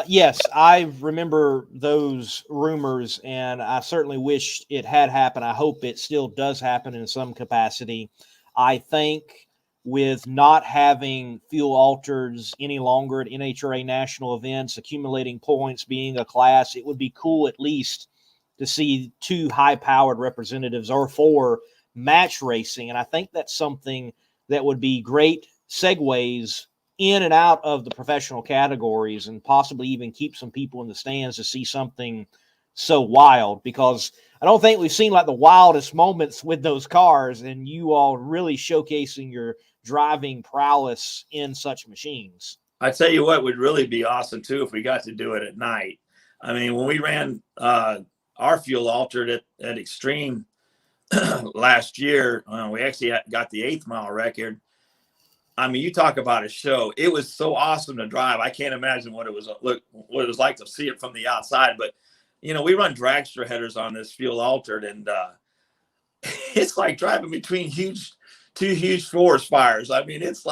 Yes, I remember those rumors, and I certainly wish it had happened. I hope it still does happen in some capacity. I think with not having fuel alters any longer at NHRA national events, accumulating points, being a class, it would be cool at least to see 2 high-powered representatives or 4 match racing, and I think that's something that would be great segues in and out of the professional categories, and possibly even keep some people in the stands to see something so wild, because I don't think we've seen like the wildest moments with those cars, and you all really showcasing your driving prowess in such machines. I tell you what would really be awesome too if we got to do it at night. I mean, when we ran our fuel altered at Extreme last year, we actually got the 8th mile record. I mean, you talk about a show. It was so awesome to drive. I can't imagine what it was like to see it from the outside. But, we run dragster headers on this fuel altered, and it's like driving between 2 huge forest fires. I mean, it's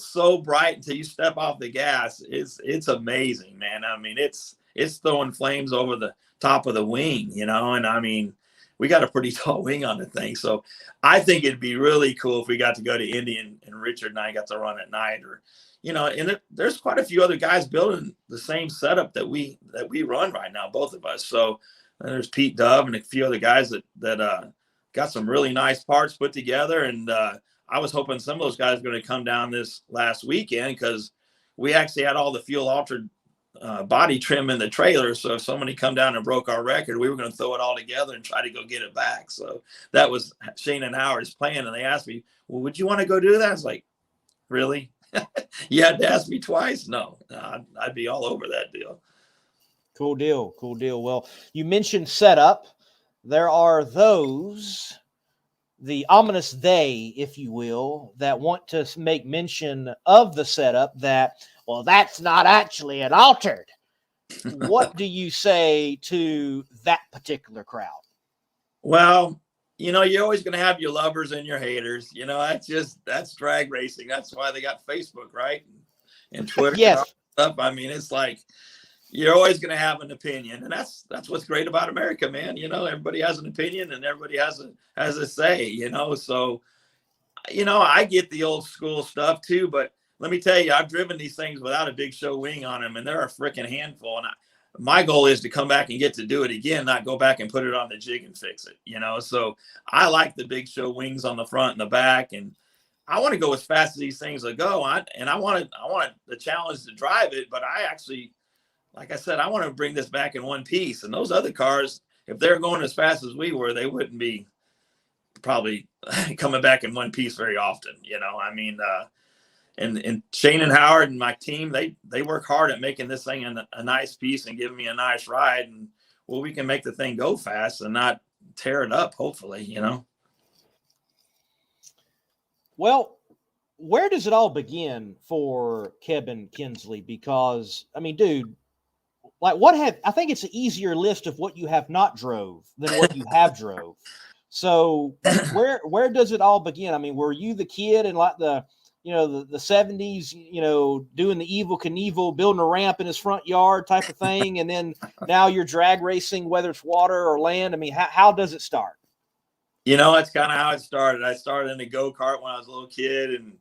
so bright until you step off the gas. It's amazing, man. I mean, it's throwing flames over the top of the wing, and I mean, we got a pretty tall wing on the thing. So I think it'd be really cool if we got to go to Indy and Richard and I got to run at night, or, and there's quite a few other guys building the same setup that we run right now, both of us. So there's Pete Dove and a few other guys that got some really nice parts put together. And I was hoping some of those guys are going to come down this last weekend, because we actually had all the fuel altered body trim in the trailer. So if somebody come down and broke our record, we were going to throw it all together and try to go get it back. So that was Shane and Howard's plan. And they asked me, well, would you want to go do that? I was like, really? You had to ask me twice? No, I'd be all over that deal. Cool deal. Cool deal. Well, you mentioned setup. There are those, the ominous they, if you will, that want to make mention of the setup that, well, that's not actually an altered. What do you say to that particular crowd? Well, you're always going to have your lovers and your haters. That's drag racing. That's why they got Facebook, right? And Twitter. Yes. And stuff. I mean, it's like, you're always going to have an opinion. And that's what's great about America, man. Everybody has an opinion and everybody has a say, So, I get the old school stuff too, but let me tell you, I've driven these things without a big show wing on them, and they're a freaking handful. And my goal is to come back and get to do it again, not go back and put it on the jig and fix it, So I like the big show wings on the front and the back, and I want to go as fast as these things will go. I want the challenge to drive it, but I actually, like I said, I want to bring this back in one piece. And those other cars, if they're going as fast as we were, they wouldn't be probably coming back in one piece very often, I mean, and Shane and Howard and my team, they work hard at making this thing a nice piece and giving me a nice ride. And we can make the thing go fast and not tear it up, hopefully, Well, where does it all begin for Kebin Kinsley? Because, I mean, dude, like I think it's an easier list of what you have not drove than what you have drove. So where does it all begin? I mean, were you the kid in like the 70s, doing the Evel Knievel, building a ramp in his front yard type of thing? And then now you're drag racing, whether it's water or land. I mean, how does it start? That's kind of how it started. I started in a go-kart when I was a little kid, and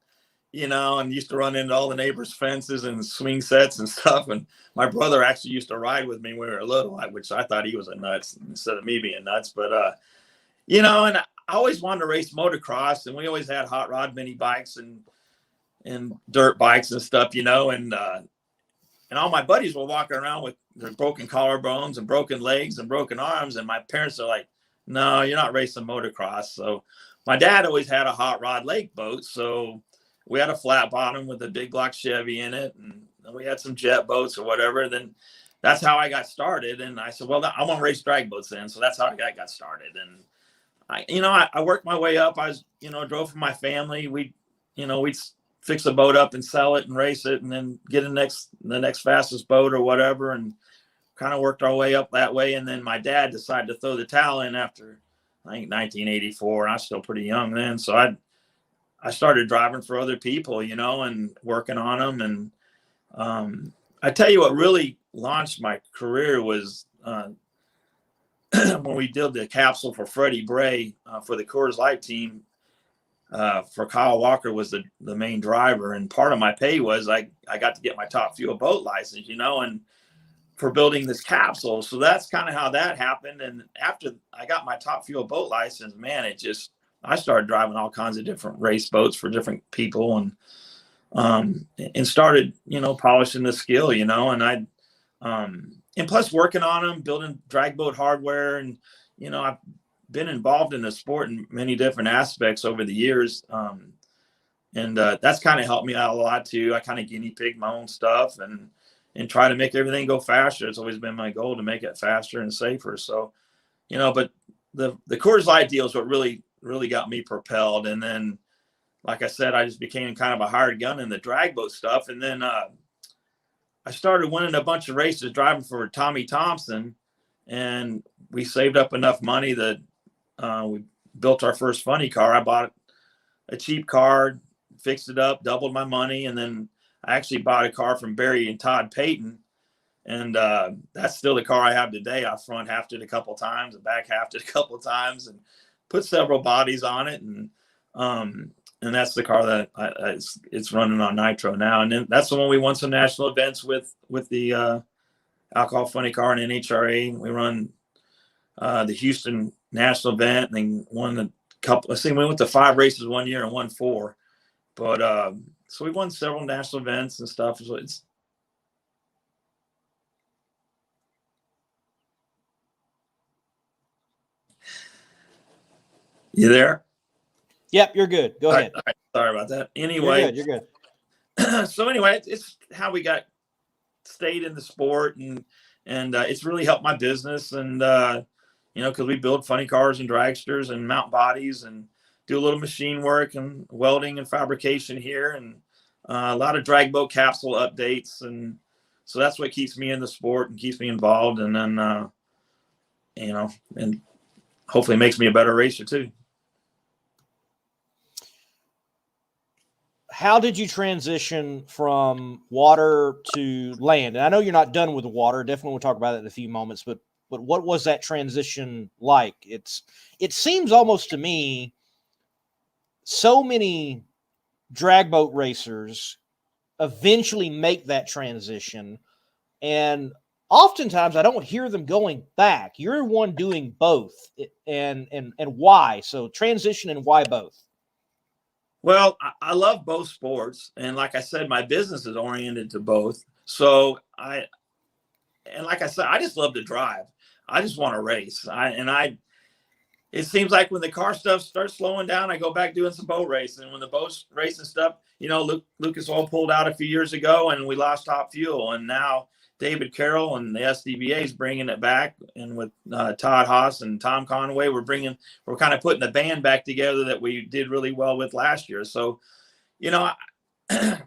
and used to run into all the neighbors' fences and swing sets and stuff. And my brother actually used to ride with me when we were little, which I thought he was a nuts instead of me being nuts. But, and I always wanted to race motocross, and we always had hot rod mini bikes and dirt bikes and stuff, and all my buddies were walking around with their broken collarbones and broken legs and broken arms. And my parents are like, no, you're not racing motocross. So my dad always had a hot rod lake boat. So we had a flat bottom with a big block Chevy in it, and we had some jet boats or whatever. Then that's how I got started. And I said, well, I want to race drag boats then. So that's how I got started. And I worked my way up. I was, drove for my family. We'd fix a boat up and sell it and race it, and then get the next fastest boat or whatever, and kind of worked our way up that way. And then my dad decided to throw the towel in after, I think, 1984, and I was still pretty young then. So I started driving for other people, you know, and working on them. And I tell you what really launched my career was when we did the capsule for Freddie Bray for the Coors Light team. For Kyle Walker was the main driver, and part of my pay was I got to get my Top Fuel boat license, you know, and for building this capsule. So that's kind of how that happened. And after I got my Top Fuel boat license, man, I started driving all kinds of different race boats for different people, and started, you know, polishing the skill, you know, and and plus working on them, building drag boat hardware. And, you know, I've been involved in the sport in many different aspects over the years. And that's kind of helped me out a lot too. I kind of guinea pig my own stuff and try to make everything go faster. It's always been my goal to make it faster and safer. So, you know, but the Coors Light deal is what really got me propelled. And then, like I said, I just became kind of a hired gun in the drag boat stuff. And then I started winning a bunch of races driving for Tommy Thompson, and we saved up enough money that we built our first funny car. I bought a cheap car, fixed it up, doubled my money, and then I actually bought a car from Barry and Todd Payton, and that's still the car I have today. I front halved it a couple times and back halved it a couple times, and put several bodies on it, and that's the car that it's running on Nitro now. And then that's the one we won some national events with the Alcohol Funny Car and NHRA. We run the Houston national event, and then won a couple. We went to 5 races one year and won 4. But so we won several national events and stuff. So it's you there? Yep, you're good. Go ahead. All right. Sorry about that. Anyway, You're good. So anyway, it's how we stayed in the sport, and it's really helped my business. And you know, because we build funny cars and dragsters and mount bodies and do a little machine work and welding and fabrication here, and a lot of drag boat capsule updates. And so that's what keeps me in the sport and keeps me involved. And then you know, and hopefully makes me a better racer too. How did you transition from water to land? And I know you're not done with the water. Definitely we'll talk about that in a few moments, but what was that transition like? It seems almost to me so many drag boat racers eventually make that transition, and oftentimes I don't hear them going back. You're one doing both, and why? So transition and why both? Well, I love both sports. And like I said, my business is oriented to both. So like I said, I just love to drive. I just want to race. It seems like when the car stuff starts slowing down, I go back doing some boat racing. When the boat racing stuff, you know, Lucas Oil pulled out a few years ago and we lost Top Fuel. And now David Carroll and the SDBA is bringing it back. And with Todd Haas and Tom Conway, we're kind of putting the band back together that we did really well with last year. So, you know, and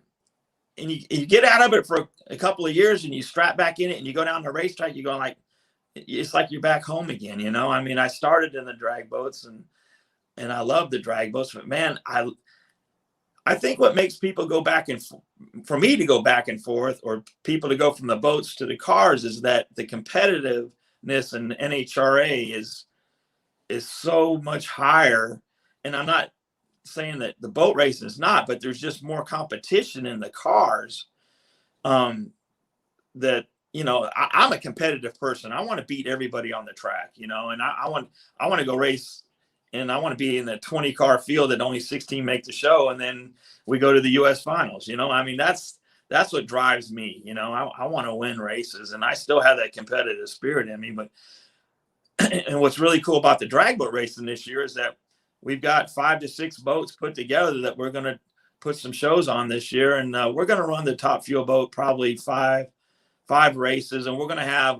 you get out of it for a couple of years and you strap back in it and you go down the racetrack, you go like, it's like you're back home again. You know, I mean, I started in the drag boats and I love the drag boats, but man, I think what makes people go back and for me to go back and forth, or people to go from the boats to the cars, is that the competitiveness in NHRA is so much higher. And I'm not saying that the boat racing is not, but there's just more competition in the cars. That, you know, I'm a competitive person. I want to beat everybody on the track, you know, and I want to go race. And I want to be in the 20 car field that only 16 make the show. And then we go to the US finals, you know, I mean, that's what drives me. You know, I want to win races, and I still have that competitive spirit in me. But, and what's really cool about the drag boat racing this year is that we've got 5 to 6 boats put together that we're going to put some shows on this year. And we're going to run the Top Fuel boat, probably five races. And we're going to have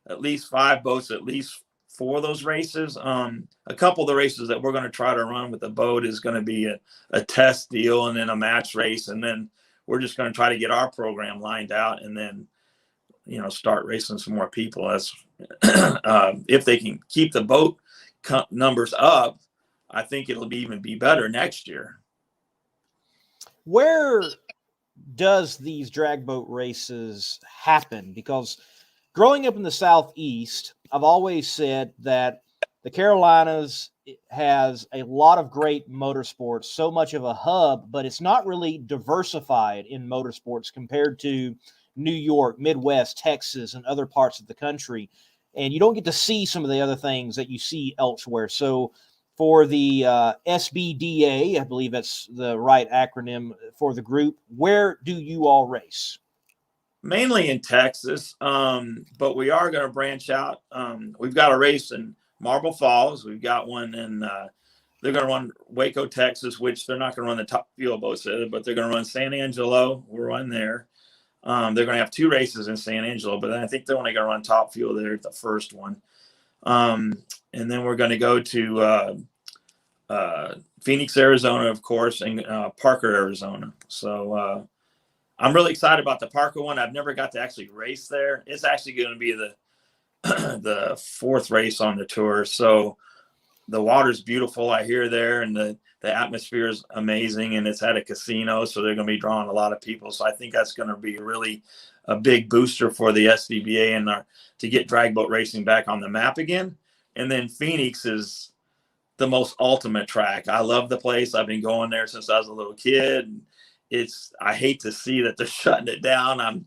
at least 5 boats, at least for those races. A couple of the races that we're going to try to run with the boat is going to be a test deal and then a match race. And then we're just going to try to get our program lined out and then, you know, start racing some more people. As if they can keep the boat numbers up, I think it'll even be better next year. Where does these drag boat races happen? Because growing up in the Southeast, I've always said that the Carolinas has a lot of great motorsports, so much of a hub, but it's not really diversified in motorsports compared to New York, Midwest, Texas, and other parts of the country. And you don't get to see some of the other things that you see elsewhere. So for the SBDA, I believe that's the right acronym for the group, where do you all race? Mainly in Texas, but we are going to branch out. We've got a race in Marble Falls. We've got one in, they're going to run Waco, Texas, which they're not going to run the top field boats, but they're going to run San Angelo. We'll run there. They're going to have 2 races in San Angelo, but I think they're only going to run top fuel there at the first one. And then we're going to go to Phoenix, Arizona, of course, and Parker, Arizona. So I'm really excited about the Parker one. I've never got to actually race there. It's actually going to be the the 4th race on the tour. So the water's beautiful, I hear there, and the atmosphere is amazing, and it's at a casino, so they're going to be drawing a lot of people. So I think that's going to be really a big booster for the SVBA and to get drag boat racing back on the map again. And then Phoenix is the most ultimate track. I love the place. I've been going there since I was a little kid. I hate to see that they're shutting it down.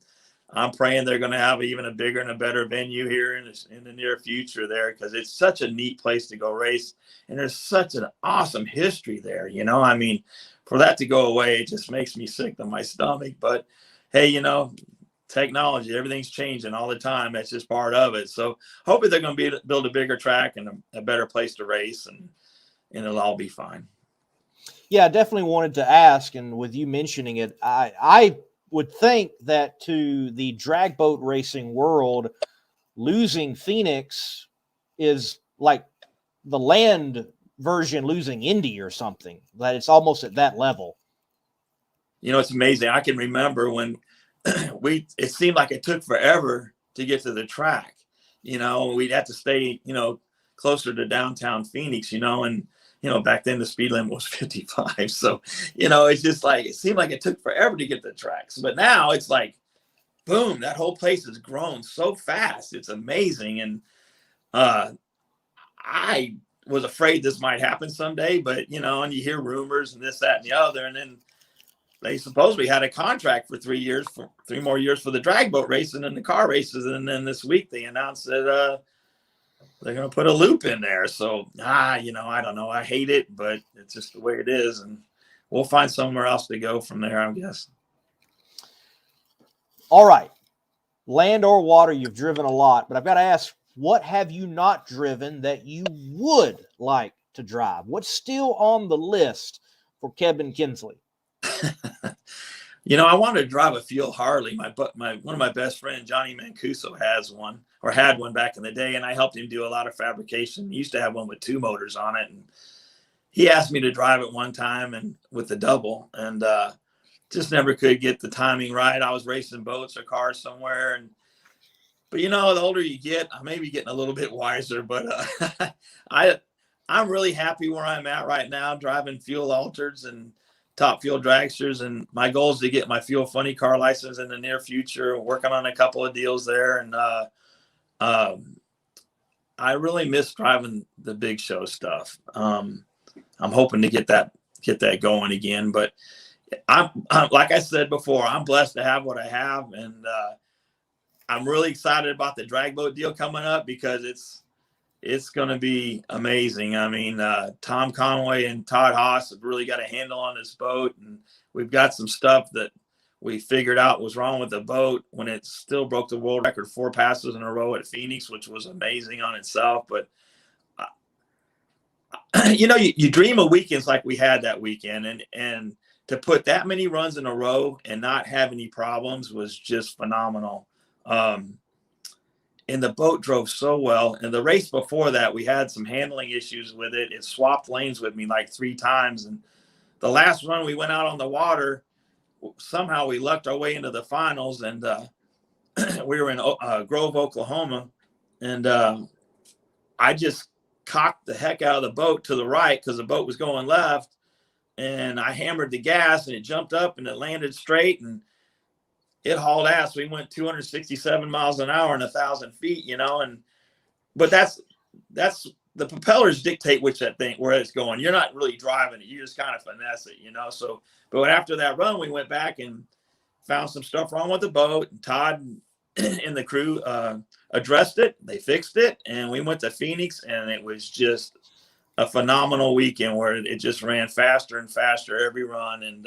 I'm praying they're going to have even a bigger and a better venue here in the near future there, because it's such a neat place to go race. And there's such an awesome history there. I mean, for that to go away, it just makes me sick to my stomach. But hey, technology, everything's changing all the time. That's just part of it. So hopefully they're going to build a bigger track and a better place to race, and it'll all be fine. Yeah, I definitely wanted to ask, and with you mentioning it, I would think that to the drag boat racing world, losing Phoenix is like the land version losing Indy or something, that it's almost at that level. It's amazing. I can remember when it seemed like it took forever to get to the track. We'd have to stay, closer to downtown Phoenix, and back then the speed limit was 55. So, it's just like, it seemed like it took forever to get the tracks. But now it's like, boom, that whole place has grown so fast. It's amazing. And I was afraid this might happen someday, but, and you hear rumors and this, that, and the other. And then they supposedly had a contract for 3 more years for the drag boat racing and the car races. And then this week they announced that they're going to put a loop in there. So, I don't know. I hate it, but it's just the way it is. And we'll find somewhere else to go from there, I guess. All right. Land or water, you've driven a lot, but I've got to ask, what have you not driven that you would like to drive? What's still on the list for Kebin Kinsley? I wanted to drive a fuel Harley. One of my best friends, Johnny Mancuso, has one, or had one back in the day, and I helped him do a lot of fabrication. He used to have one with 2 motors on it, and he asked me to drive it one time and with the double, and just never could get the timing right. I was racing boats or cars somewhere, but the older you get, I may be getting a little bit wiser, but I'm really happy where I'm at right now, driving fuel altereds and top fuel dragsters, and my goal is to get my fuel funny car license in the near future, working on a couple of deals there. And I really miss driving the big show stuff. I'm hoping to get that going again, but I'm like I said before, I'm blessed to have what I have, and I'm really excited about the drag boat deal coming up, because it's going to be amazing. I mean, Tom Conway and Todd Haas have really got a handle on this boat, and we've got some stuff that we figured out was wrong with the boat when it still broke the world record 4 passes in a row at Phoenix, which was amazing on itself. But you dream of weekends like we had that weekend, and to put that many runs in a row and not have any problems was just phenomenal. And the boat drove so well. And the race before that, we had some handling issues with it. It swapped lanes with me like 3 times. And the last run we went out on the water, somehow we lucked our way into the finals. And we were in Grove, Oklahoma. And I just cocked the heck out of the boat to the right because the boat was going left. and I hammered the gas, and it jumped up and it landed straight, and it hauled ass. We went 267 miles an hour and 1,000 feet, but that's the propellers dictate where it's going. You're not really driving it. You just kind of finesse it, So, but after that run, we went back and found some stuff wrong with the boat. And Todd and the crew addressed it. They fixed it, and we went to Phoenix, and it was just a phenomenal weekend where it just ran faster and faster every run. And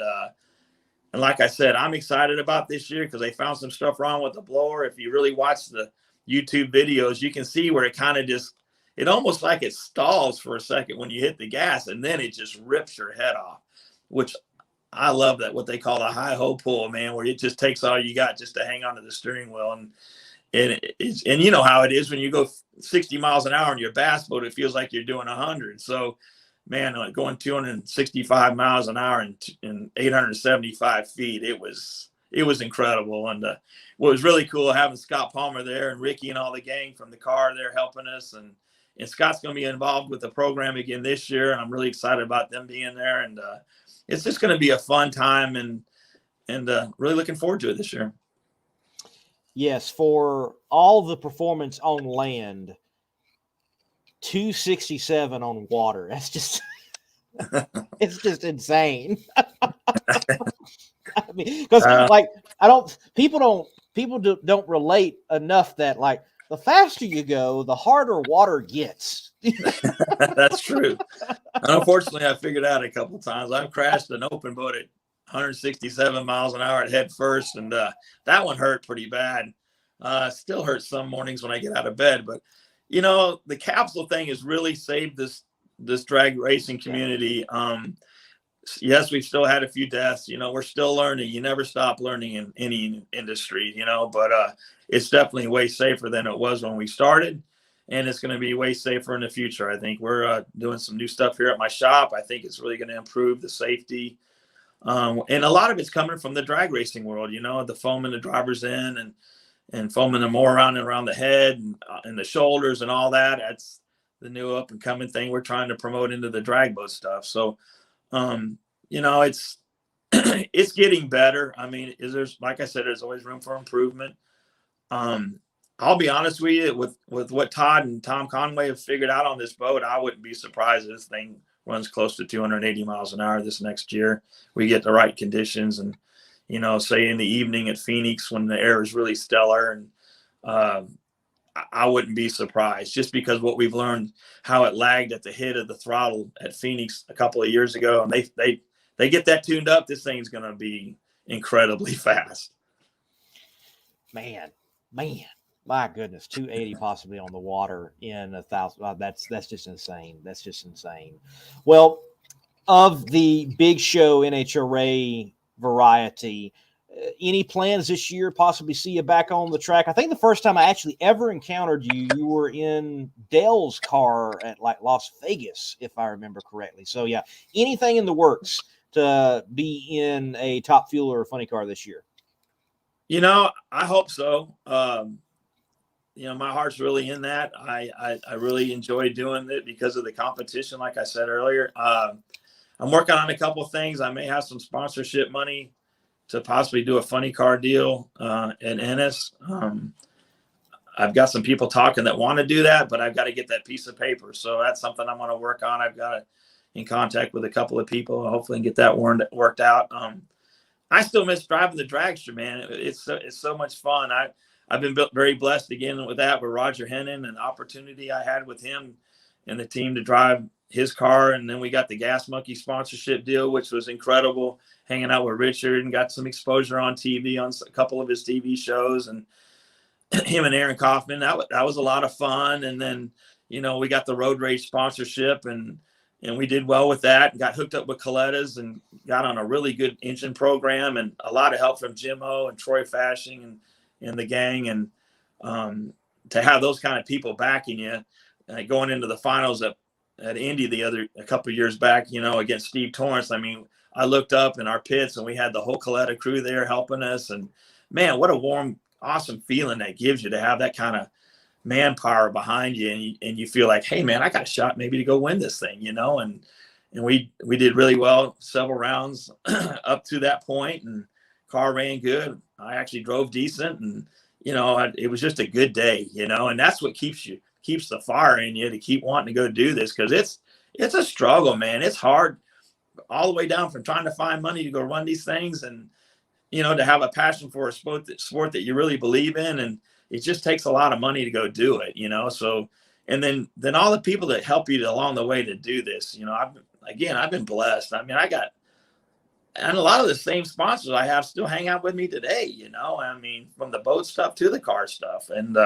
like I said, I'm excited about this year because they found some stuff wrong with the blower. If you really watch the YouTube videos, you can see where it kind of it almost like it stalls for a second when you hit the gas, and then it just rips your head off, which I love that, what they call a high-ho pull, man, where it just takes all you got just to hang onto the steering wheel. And you know how it is when you go 60 miles an hour in your bass boat, it feels like you're doing 100. So, man, going 265 miles an hour and 875 feet, it was incredible. And what was really cool having Scott Palmer there and Ricky and all the gang from the car there helping us. And Scott's going to be involved with the program again this year, and I'm really excited about them being there. And it's just going to be a fun time, and really looking forward to it this year. Yes, for all the performance on land, 267 on water. That's just it's just insane. I mean, because people don't relate enough that like the faster you go, the harder water gets. That's true. Unfortunately, I figured out a couple of times. I've crashed an open boat at 167 miles an hour at head first, and that one hurt pretty bad. Still hurts some mornings when I get out of bed. But the capsule thing has really saved this drag racing community. Yes, we've still had a few deaths. We're still learning. You never stop learning in any industry. But it's definitely way safer than it was when we started. And it's going to be way safer in the future. I think we're doing some new stuff here at my shop. I think it's really going to improve the safety. And a lot of it's coming from the drag racing world, the foaming the drivers in and foaming them more around and around the head and the shoulders and all that. That's the new up and coming thing we're trying to promote into the drag boat stuff. So, it's it's getting better. I mean, like I said, there's always room for improvement. I'll be honest with you, with what Todd and Tom Conway have figured out on this boat, I wouldn't be surprised if this thing runs close to 280 miles an hour this next year. We get the right conditions, and say in the evening at Phoenix when the air is really stellar, and I wouldn't be surprised just because what we've learned, how it lagged at the hit of the throttle at Phoenix a couple of years ago, and they get that tuned up. This thing's going to be incredibly fast. Man. My goodness, 280 possibly on the water in 1,000. That's just insane. That's just insane. Well, of the big show NHRA variety, any plans this year possibly see you back on the track? I think the first time I actually ever encountered you were in Dale's car at like Las Vegas, if I remember correctly. So yeah, anything in the works to be in a Top Fuel or funny car this year? I hope so. My heart's really in that. I really enjoy doing it because of the competition. Like I said earlier, I'm working on a couple of things. I may have some sponsorship money to possibly do a funny car deal at Ennis. I've got some people talking that want to do that, but I've got to get that piece of paper. So that's something I'm going to work on. I've got in contact with a couple of people, hopefully get that worked out. I still miss driving the dragster, man. It's so much fun. I've been very blessed again with that, with Roger Hennon, and the opportunity I had with him and the team to drive his car. And then we got the Gas Monkey sponsorship deal, which was incredible, hanging out with Richard and got some exposure on TV on a couple of his TV shows, and him and Aaron Kaufman. That was a lot of fun. And then, we got the road race sponsorship, and we did well with that, and got hooked up with Colettas and got on a really good engine program, and a lot of help from Jim O and Troy Fashing and the gang. And to have those kind of people backing you, going into the finals at Indy a couple of years back, against Steve Torrance. I mean, I looked up in our pits and we had the whole Coletta crew there helping us. And man, what a warm, awesome feeling that gives you to have that kind of manpower behind you. And you feel like, hey man, I got a shot maybe to go win this thing, and and we did really well several rounds up to that point, and car ran good. I actually drove decent, and it was just a good day, and that's what keeps the fire in you to keep wanting to go do this, because it's a struggle, man. It's hard all the way down from trying to find money to go run these things, and to have a passion for a sport that you really believe in, and it just takes a lot of money to go do it, so, and then all the people that help you along the way to do this, I've been blessed. I mean, and a lot of the same sponsors I have still hang out with me today, from the boat stuff to the car stuff. And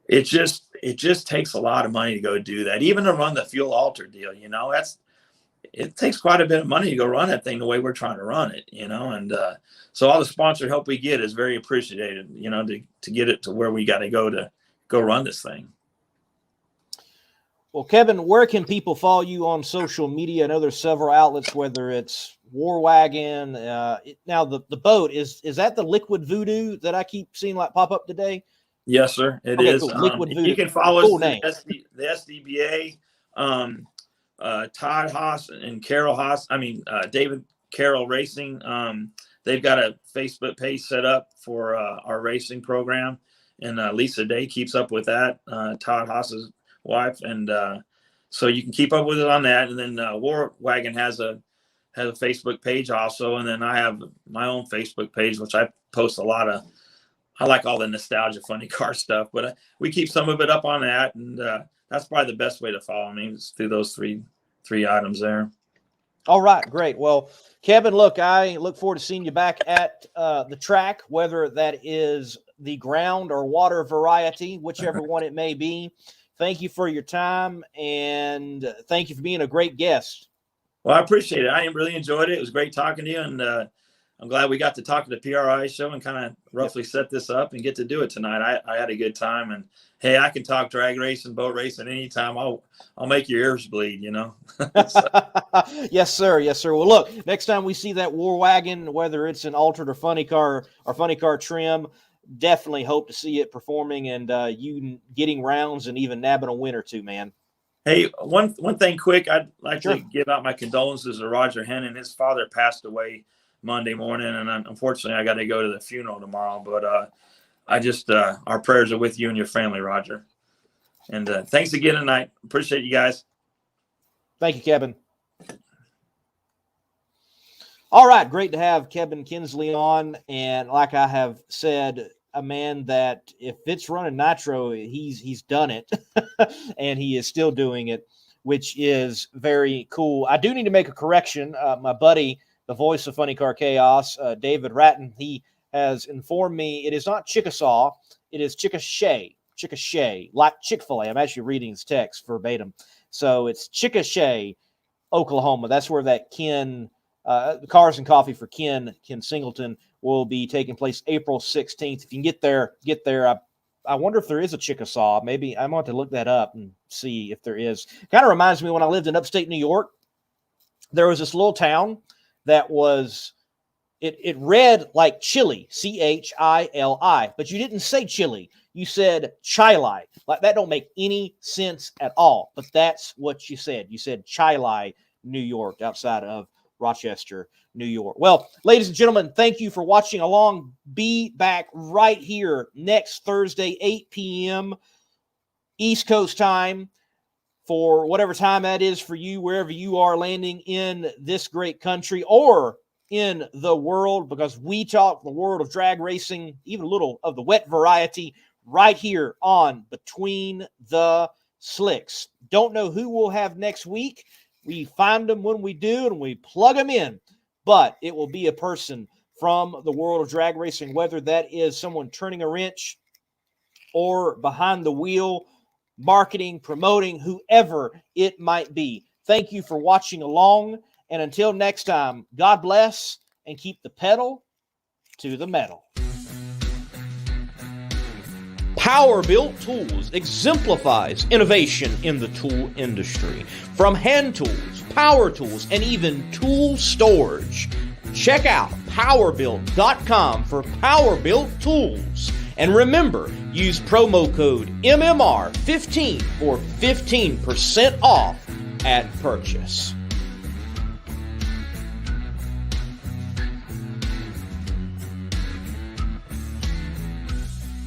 it just takes a lot of money to go do that. Even to run the fuel alter deal, it takes quite a bit of money to go run that thing the way we're trying to run it, and so all the sponsor help we get is very appreciated, to get it to where we got to go run this thing. Well, Kevin, where can people follow you on social media? I know there's several outlets, whether it's War Wagon. Now the boat is that the Liquid Voodoo that I keep seeing pop up today? Yes, sir. It is. Cool. Liquid Voodoo. You can follow cool us the SDBA, Todd Haas and Carol Haas. David Carroll Racing. They've got a Facebook page set up for our racing program, and Lisa Day keeps up with that. Todd Haas's wife, and so you can keep up with it on that. And then War Wagon has a Facebook page also, and then I have my own Facebook page, which I post I like all the nostalgia funny car stuff, but we keep some of it up on that, and that's probably the best way to follow me is through those three items there. All right, great. Well, Kevin, look, I look forward to seeing you back at the track, whether that is the ground or water variety, whichever one it may be. Thank you for your time, and thank you for being a great guest. Well, I appreciate it. I really enjoyed it. It was great talking to you, and I'm glad we got to talk to the PRI show and kind of roughly set this up and get to do it tonight. I had a good time, and hey, I can talk drag racing, boat racing anytime. I'll make your ears bleed, Yes, sir. Yes, sir. Well, look, next time we see that War Wagon, whether it's an altered or funny car trim, definitely hope to see it performing and you getting rounds and even nabbing a win or two, man. Hey, one thing quick, I'd like to give out my condolences to Roger Hennon. His father passed away Monday morning, and unfortunately I got to go to the funeral tomorrow, but our prayers are with you and your family, Roger. And thanks again tonight. Appreciate you guys. Thank you, Kevin. All right, great to have Kebin Kinsley on, and like I have said, a man that if it's running Nitro, he's done it, and he is still doing it, which is very cool. I do need to make a correction. My buddy, the voice of Funny Car Chaos, David Ratton, he has informed me it is not Chickasaw, it is Chickasha, like Chick-fil-A. I'm actually reading his text verbatim. So it's Chickasha, Oklahoma. That's where that Cars and Coffee for Ken Singleton will be taking place April 16th. If you can get there. I wonder if there is a Chickasaw. Maybe I'm going to look that up and see if there is. Kind of reminds me when I lived in upstate New York, there was this little town that was, it read like Chili, Chili, but you didn't say Chili. You said Chili. Like that don't make any sense at all, but that's what you said. You said Chili, New York, outside of Rochester, New York. Well, ladies and gentlemen, thank you for watching along. Be back right here next Thursday, 8 p.m. East Coast time, for whatever time that is for you, wherever you are landing in this great country or in the world, because we talk the world of drag racing, even a little of the wet variety, right here on Between the Slicks. Don't know who we'll have next week. We find them when we do, and we plug them in. But it will be a person from the world of drag racing, whether that is someone turning a wrench or behind the wheel, marketing, promoting, whoever it might be. Thank you for watching along. And until next time, God bless and keep the pedal to the metal. Power-Built Tools exemplifies innovation in the tool industry. From hand tools, power tools, and even tool storage. Check out powerbuilt.com for Power-Built Tools. And remember, use promo code MMR15 for 15% off at purchase.